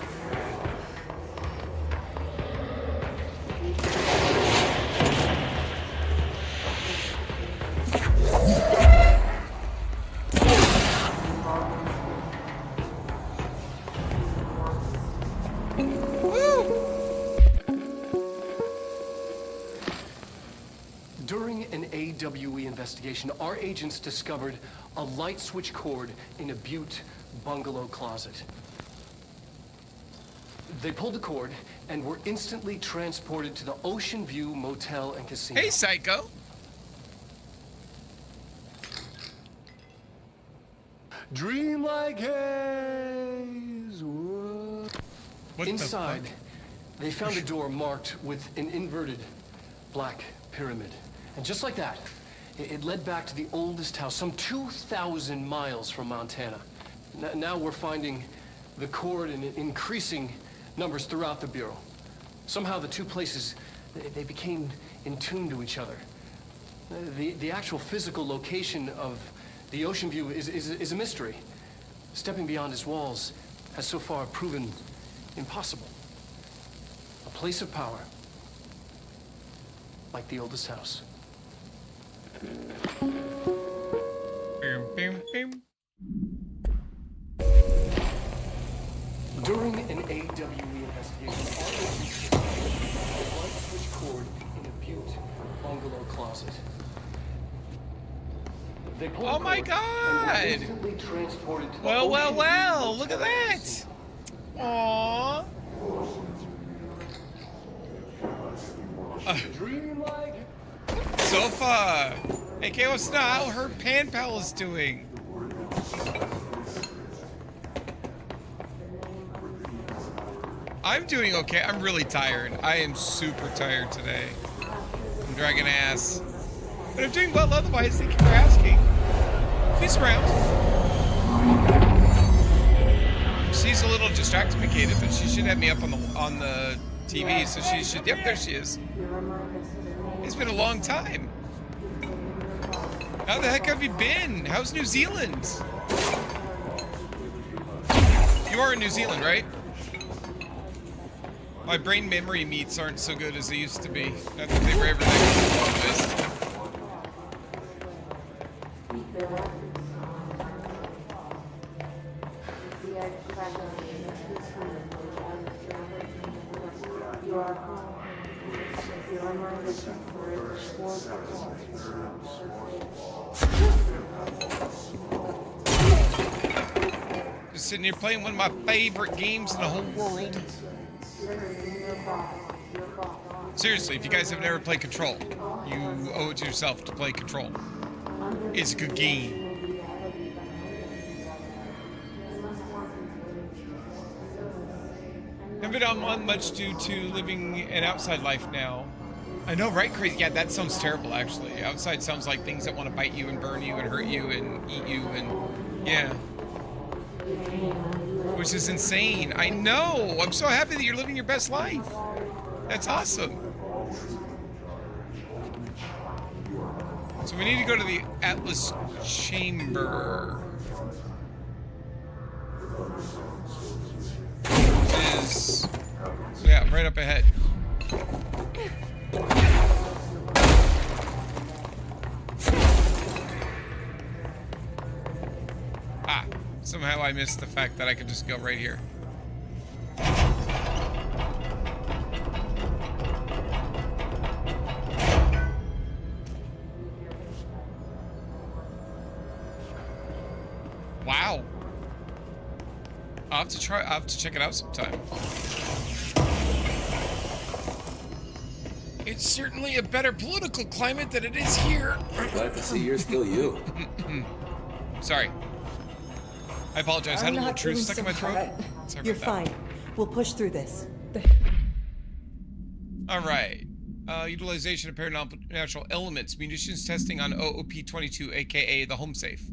During an AWE investigation, our agents discovered a light switch cord in a Butte bungalow closet. They pulled the cord and were instantly transported to the Ocean View Motel and Casino. Hey, Psycho. Dream like haze. What Inside, they found a door marked with an inverted black pyramid. And just like that, it led back to the oldest house, some 2,000 miles from Montana. Now we're finding the cord in increasing numbers throughout the Bureau. Somehow the two places, they became in tune to each other. The actual physical location of the Ocean View is a mystery. Stepping beyond its walls has so far proven impossible. A place of power, like the oldest house. Boom, boom, boom. During an AWE investigation, our agents discovered a light switch cord in a Butte bungalow closet. They pulled Oh my the cord and were God! instantly transported to the Well, well, Ocean well! View Look at Motel and that! Casino. Aww. Dream like Sofa! Hey, Kay, what's not how her pan pal is doing? I'm doing okay. I'm really tired. I am super tired today. I'm dragging ass. But I'm doing well otherwise. Thank you for asking. She's around. She's a little distractificated, but she should have me up on the TV, so she should. Yep, there she is. It's been a long time. How the heck have you been? How's New Zealand? You are in New Zealand, right? My brain memory meats aren't so good as they used to be. Not that they were ever that Just sitting here playing one of my favorite games in the whole world. Seriously, if you guys have never played Control, you owe it to yourself to play Control. It's a good game. Haven't been on much due to living an outside life now. I know, right? Crazy. Yeah, that sounds terrible, actually. Outside sounds like things that want to bite you and burn you and hurt you and eat you and... yeah. Which is insane. I know! I'm so happy that you're living your best life. That's awesome. So we need to go to the Atlas Chamber. Which is... yeah, right up ahead. Ah, somehow I missed the fact that I could just go right here. Wow. I'll have to check it out sometime. It's certainly a better political climate than it is here. Glad to see you're still you. Sorry. I apologize. I had a little truth stuck in my throat. Sorry You're about that. fine. We'll push through this. All right. Utilization of paranatural elements. Munitions testing on OOP-22, aka the home safe.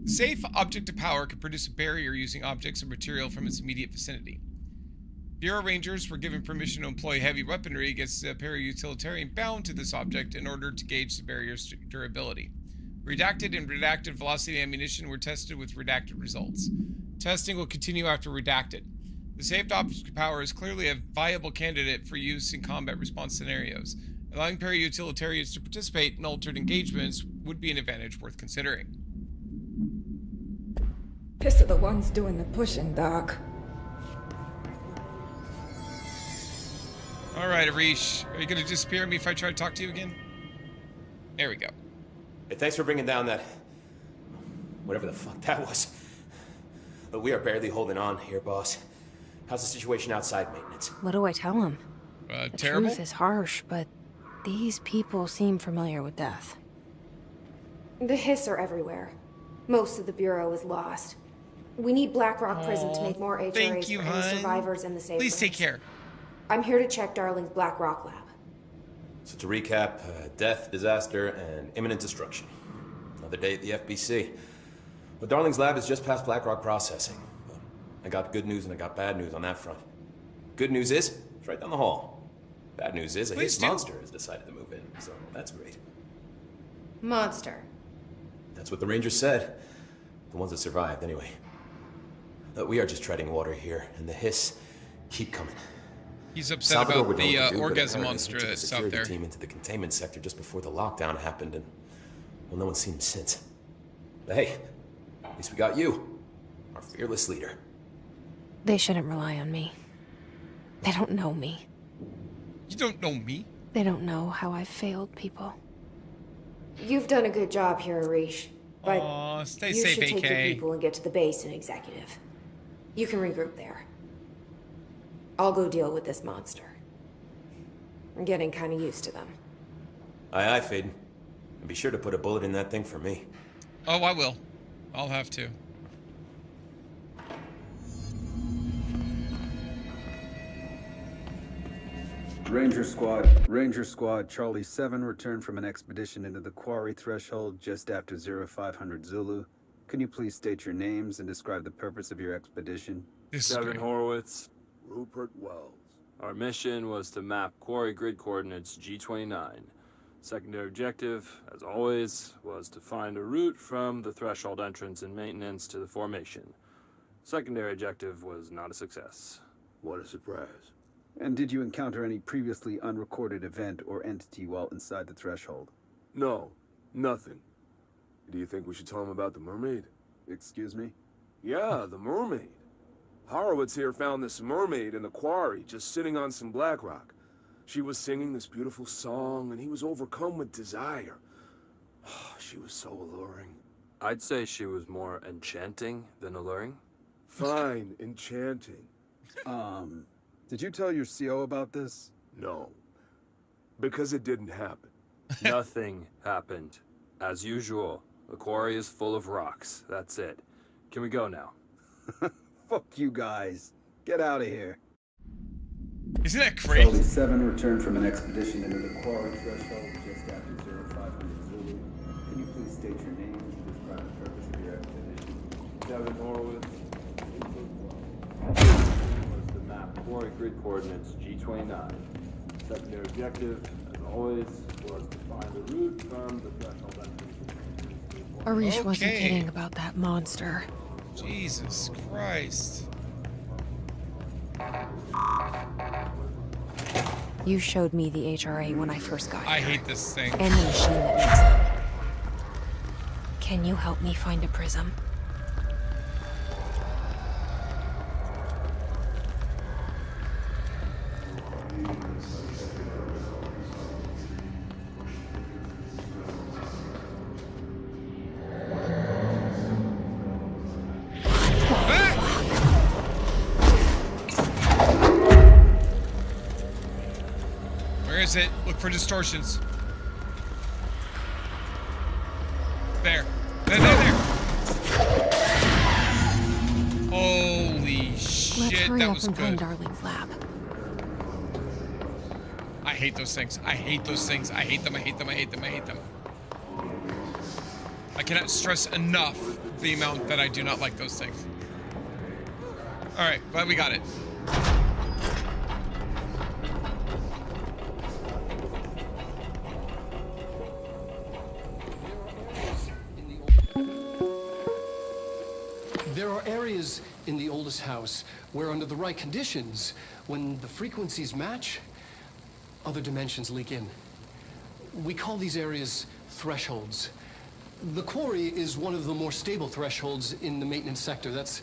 The safe object of power can produce a barrier using objects or material from its immediate vicinity. Bureau Rangers were given permission to employ heavy weaponry against the para-utilitarian bound to this object in order to gauge the barrier's durability. Redacted and redacted velocity ammunition were tested with redacted results. Testing will continue after redacted. The saved object power is clearly a viable candidate for use in combat response scenarios. Allowing para-utilitarians to participate in altered engagements would be an advantage worth considering. Piss are the ones doing the pushing, Doc. Alright, Arish. Are you gonna disappear on me if I try to talk to you again? There we go. Hey, thanks for bringing down that... whatever the fuck that was. But we are barely holding on here, boss. How's the situation outside maintenance? What do I tell him? The terrible? truth is harsh, but these people seem familiar with death. The Hiss are everywhere. Most of the Bureau is lost. We need Blackrock Prison to make more HRAs thank you, for any hon. survivors in the safe Please take rooms. care. I'm here to check Darling's Blackrock lab. So to recap, death, disaster, and imminent destruction. Another day at the FBC. But Darling's lab is just past Blackrock processing. But I got good news and I got bad news on that front. Good news is, it's right down the hall. Bad news is, a Hiss monster has decided to move in, so that's great. Monster. That's what the Rangers said. The ones that survived, anyway. But we are just treading water here, and the Hiss keep coming. He's upset Salvador about would know the what to do, but orgasm apparently monster he took a that's out security there. team into the containment sector just before the lockdown happened, and well, no one's seen him since. But hey, at least we got you, our fearless leader. They shouldn't rely on me. They don't know me. You don't know me? They don't know how I've failed people. You've done a good job here, Arish. But Aw, stay you safe, should take AK. your people and get to the base and executive. You can regroup there. I'll go deal with this monster. I'm getting kind of used to them. Aye, aye, Faden. And be sure to put a bullet in that thing for me. Oh, I will. I'll have to. Ranger Squad, Charlie 7 returned from an expedition into the quarry threshold just after 0500 Zulu. Can you please state your names and describe the purpose of your expedition? Kevin Horowitz, Rupert Wells. Our mission was to map quarry grid coordinates G29. Secondary objective, as always, was to find a route from the threshold entrance and maintenance to the formation. Secondary objective was not a success. What a surprise. And did you encounter any previously unrecorded event or entity while inside the threshold? No, nothing. Do you think we should tell him about the mermaid? Excuse me? Yeah, the mermaid. Horowitz here found this mermaid in the quarry, just sitting on some black rock. She was singing this beautiful song, and he was overcome with desire. She was so alluring. I'd say she was more enchanting than alluring. Fine, enchanting. Did you tell your CO about this? No. Because it didn't happen. Nothing happened. As usual, the quarry is full of rocks. That's it. Can we go now? Fuck you guys. Get out of here. Isn't that crazy? Charlie 7 returned from an expedition into the quarry threshold just after 0500 Zulu. Can you please state your names and describe the purpose of your expedition? Kevin Horowitz. Was to map quarry grid coordinates G29. Secondary objective, as always, was to find a route from the threshold entrance. Arish wasn't kidding about that monster. Jesus Christ. You showed me the HRA when I first got here. I hate this thing. And the machine that makes them. Can you help me find a prism? Where is it? Look for distortions. There. There. Holy shit, Let's hurry that up was and find good. Darling's lab. I hate those things. I hate those things. I hate them. I hate them. I hate them. I hate them. I cannot stress enough the amount that I do not like those things. Alright, glad we got it. There are areas in the oldest house where, under the right conditions, when the frequencies match, other dimensions leak in. We call these areas thresholds. The quarry is one of the more stable thresholds in the maintenance sector. That's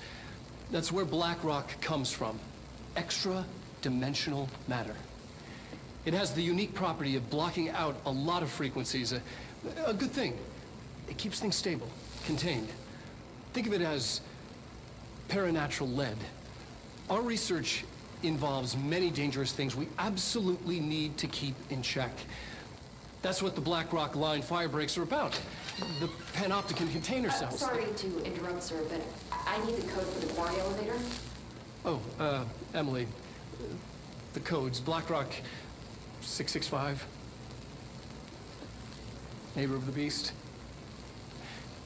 where black rock comes from. Extra-dimensional matter. It has the unique property of blocking out a lot of frequencies. A good thing. It keeps things stable, contained. Think of it as paranatural lead. Our research involves many dangerous things we absolutely need to keep in check. That's what the Black Rock Line fire breaks are about. The panopticon container cells. Sorry to interrupt, sir, but I need the code for the quarry elevator. Oh, Emily. The codes. Black Rock 665. Neighbor of the Beast.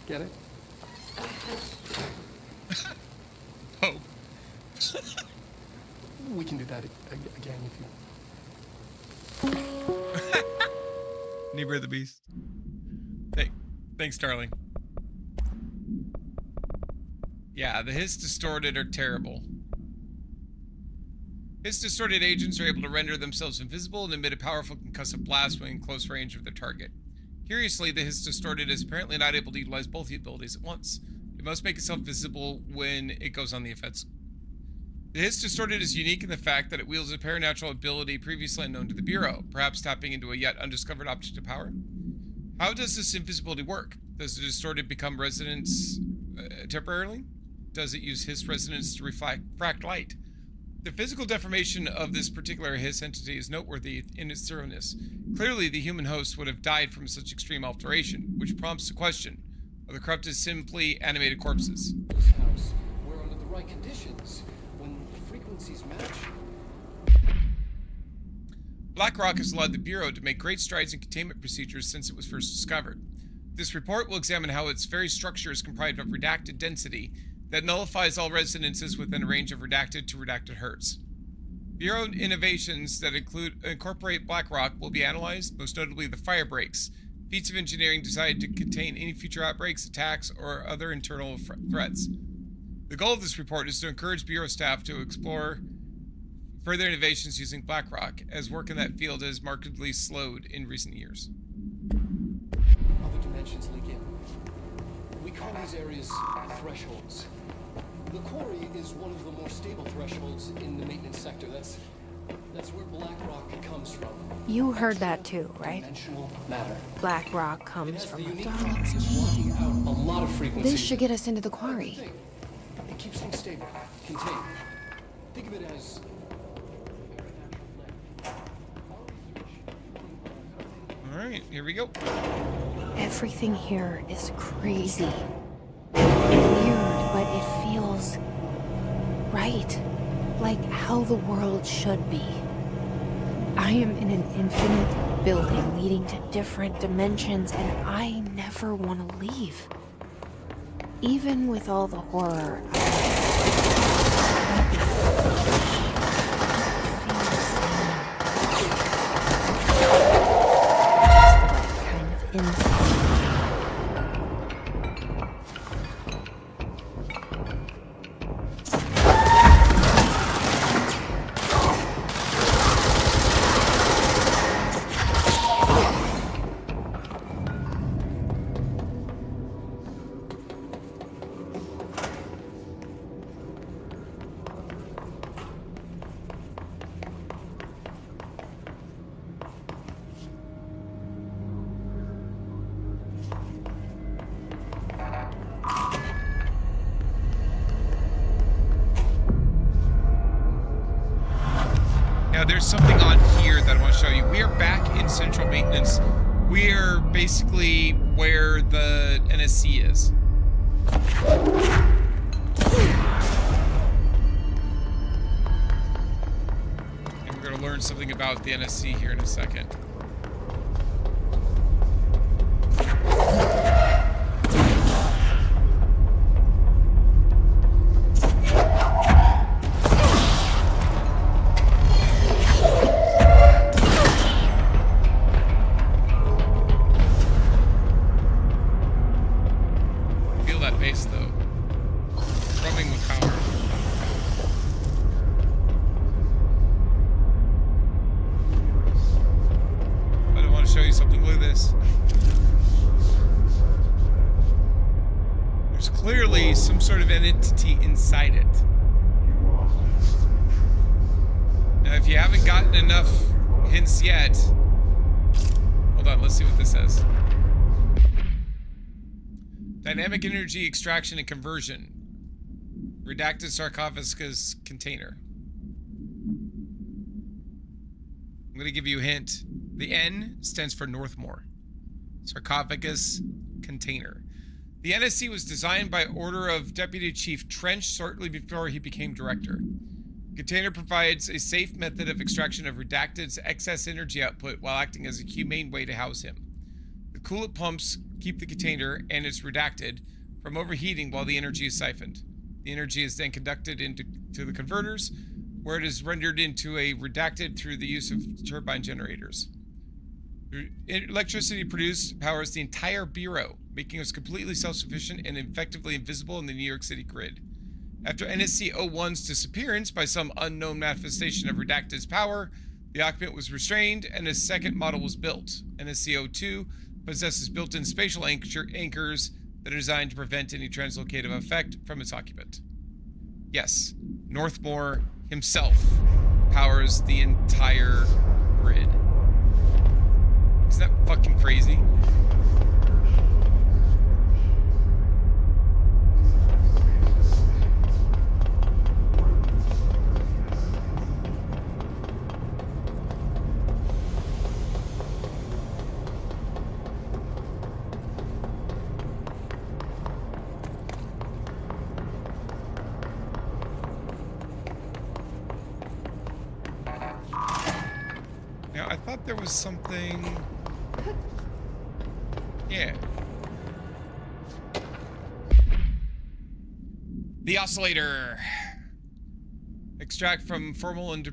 Get it? Oh. We can do that again if you... Neighbor of the Beast. Thanks, darling. Yeah, the Hiss Distorted are terrible. Hiss Distorted agents are able to render themselves invisible and emit a powerful concussive blast when in close range of their target. Curiously, the Hiss Distorted is apparently not able to utilize both abilities at once. It must make itself visible when it goes on the offensive. The Hiss Distorted is unique in the fact that it wields a paranatural ability previously unknown to the Bureau, perhaps tapping into a yet undiscovered object of power. How does this invisibility work? Does the Distorted become resonance temporarily? Does it use Hiss resonance to refract light? The physical deformation of this particular Hiss entity is noteworthy in its thoroughness. Clearly, the human host would have died from such extreme alteration, which prompts the question, are the corrupted simply animated corpses? This house, where under the right conditions, when the frequencies match... BlackRock has allowed the Bureau to make great strides in containment procedures since it was first discovered. This report will examine how its very structure is comprised of redacted density that nullifies all resonances within a range of redacted to redacted hertz. Bureau innovations that incorporate BlackRock will be analyzed, most notably the fire breaks, feats of engineering designed to contain any future outbreaks, attacks, or other internal threats. The goal of this report is to encourage Bureau staff to explore further innovations using BlackRock, as work in that field has markedly slowed in recent years. Other dimensions leak in. We call these areas thresholds. The quarry is one of the more stable thresholds in the maintenance sector. That's where black rock comes from. You heard that too, right? Dimensional matter. Black rock comes from the a unique Darling's property of blocking out a lot of frequencies. This should get us into the quarry. It keeps things stable, contained. Think of it as Alright, here we go. Everything here is crazy. Weird, but it feels right. Like how the world should be. I am in an infinite building leading to different dimensions, and I never want to leave. Even with all the horror. Now, there's something on here that I want to show you. We are back in Central Maintenance. We are basically where the NSC is. And we're going to learn something about the NSC here in a second. Feel that bass though. Drumming with entity inside it. Now, if you haven't gotten enough hints yet, hold on, let's see what this says. Dynamic energy extraction and conversion. Redacted sarcophagus container. I'm going to give you a hint. The N stands for Northmore. Sarcophagus container. The NSC was designed by order of Deputy Chief Trench shortly before he became director. The container provides a safe method of extraction of Redacted's excess energy output while acting as a humane way to house him. The coolant pumps keep the container and its Redacted from overheating while the energy is siphoned. The energy is then conducted into the converters, where it is rendered into a Redacted through the use of turbine generators. The electricity produced powers the entire Bureau, making us completely self-sufficient and effectively invisible in the New York City grid. After NSC-01's disappearance by some unknown manifestation of Redacted's power, the occupant was restrained and a second model was built. NSC-02 possesses built-in spatial anchors that are designed to prevent any translocative effect from its occupant. Yes, Northmore himself powers the entire grid. Isn't that fucking crazy? Now, I thought there was something... Yeah. The oscillator. Extract from formal and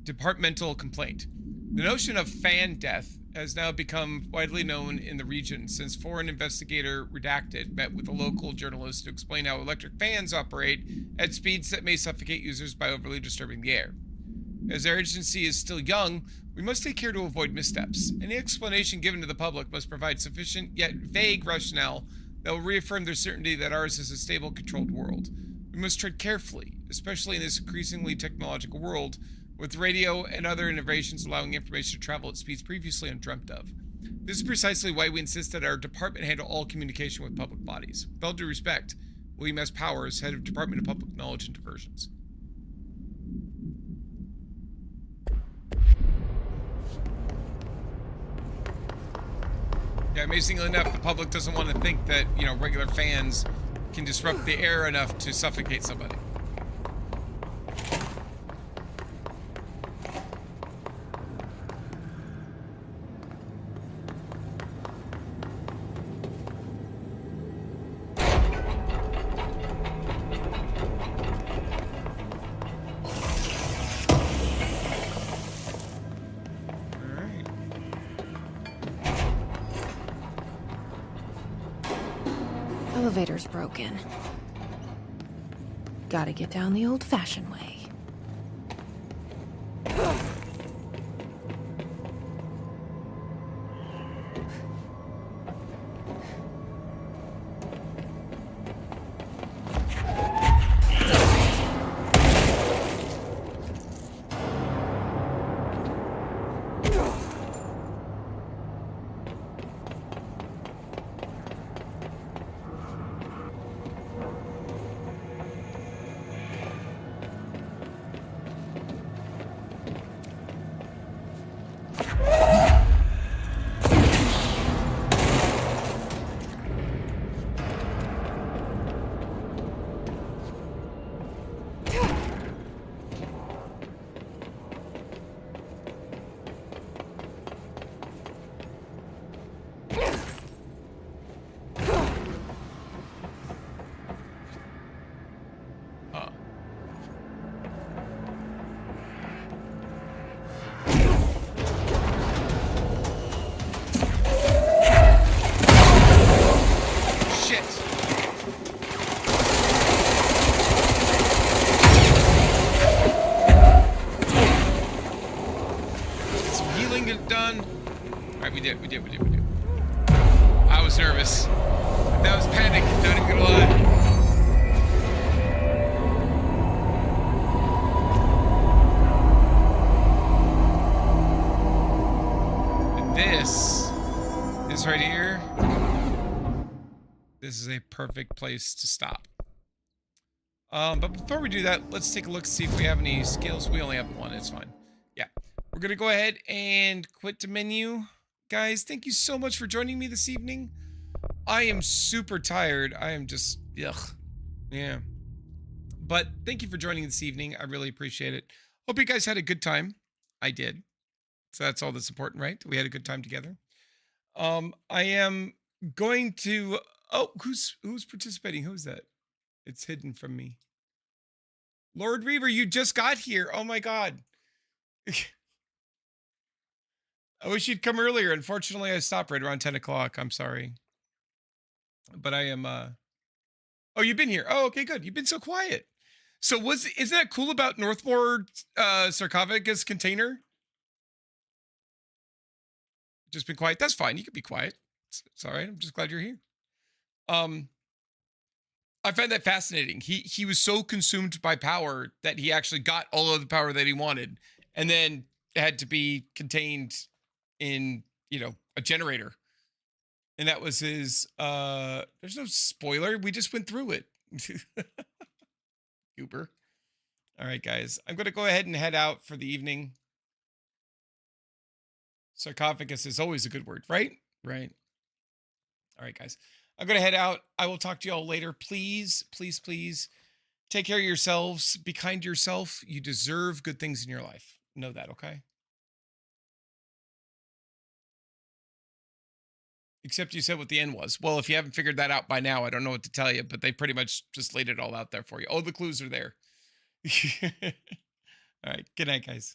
departmental complaint. The notion of fan death has now become widely known in the region since foreign investigator Redacted met with a local journalist to explain how electric fans operate at speeds that may suffocate users by overly disturbing the air. As our agency is still young, we must take care to avoid missteps. Any explanation given to the public must provide sufficient yet vague rationale that will reaffirm their certainty that ours is a stable, controlled world. We must tread carefully, especially in this increasingly technological world, with radio and other innovations allowing information to travel at speeds previously undreamt of. This is precisely why we insist that our department handle all communication with public bodies. With all due respect, William S. Powers, Head of Department of Public Knowledge and Diversions. Yeah, amazingly enough, the public doesn't want to think that, you know, regular fans can disrupt the air enough to suffocate somebody. Elevator's broken. Gotta get down the old-fashioned way. We did. I was nervous. That was panic, not even gonna lie. this right here. This is a perfect place to stop. But before we do that, let's take a look, see if we have any skills. We only have one, it's fine. Yeah, we're gonna go ahead and quit the menu. Guys, thank you so much for joining me this evening. I am super tired. I am just, ugh. Yeah. But thank you for joining this evening. I really appreciate it. Hope you guys had a good time. I did. So that's all that's important, right? We had a good time together. I am going to, oh, who's participating? Who's that? It's hidden from me. Lord Reaver, you just got here. Oh my God. I wish you'd come earlier. Unfortunately, I stopped right around 10 o'clock. I'm sorry. But I am, oh, you've been here. Oh, okay, good. You've been so quiet. So isn't that cool about Northmore sarcophagus container? Just been quiet. That's fine. You can be quiet. It's all right. I'm just glad you're here. I find that fascinating. He was so consumed by power that he actually got all of the power that he wanted, and then had to be contained in, you know, a generator. And that was his, there's no spoiler. We just went through it. Goober. All right, guys. I'm going to go ahead and head out for the evening. Sarcophagus is always a good word, right? Right. All right, guys. I'm going to head out. I will talk to you all later. Please, please, please take care of yourselves. Be kind to yourself. You deserve good things in your life. Know that, okay? Except you said what the end was. Well, if you haven't figured that out by now, I don't know what to tell you, but they pretty much just laid it all out there for you. Oh, the clues are there. All right. Good night, guys.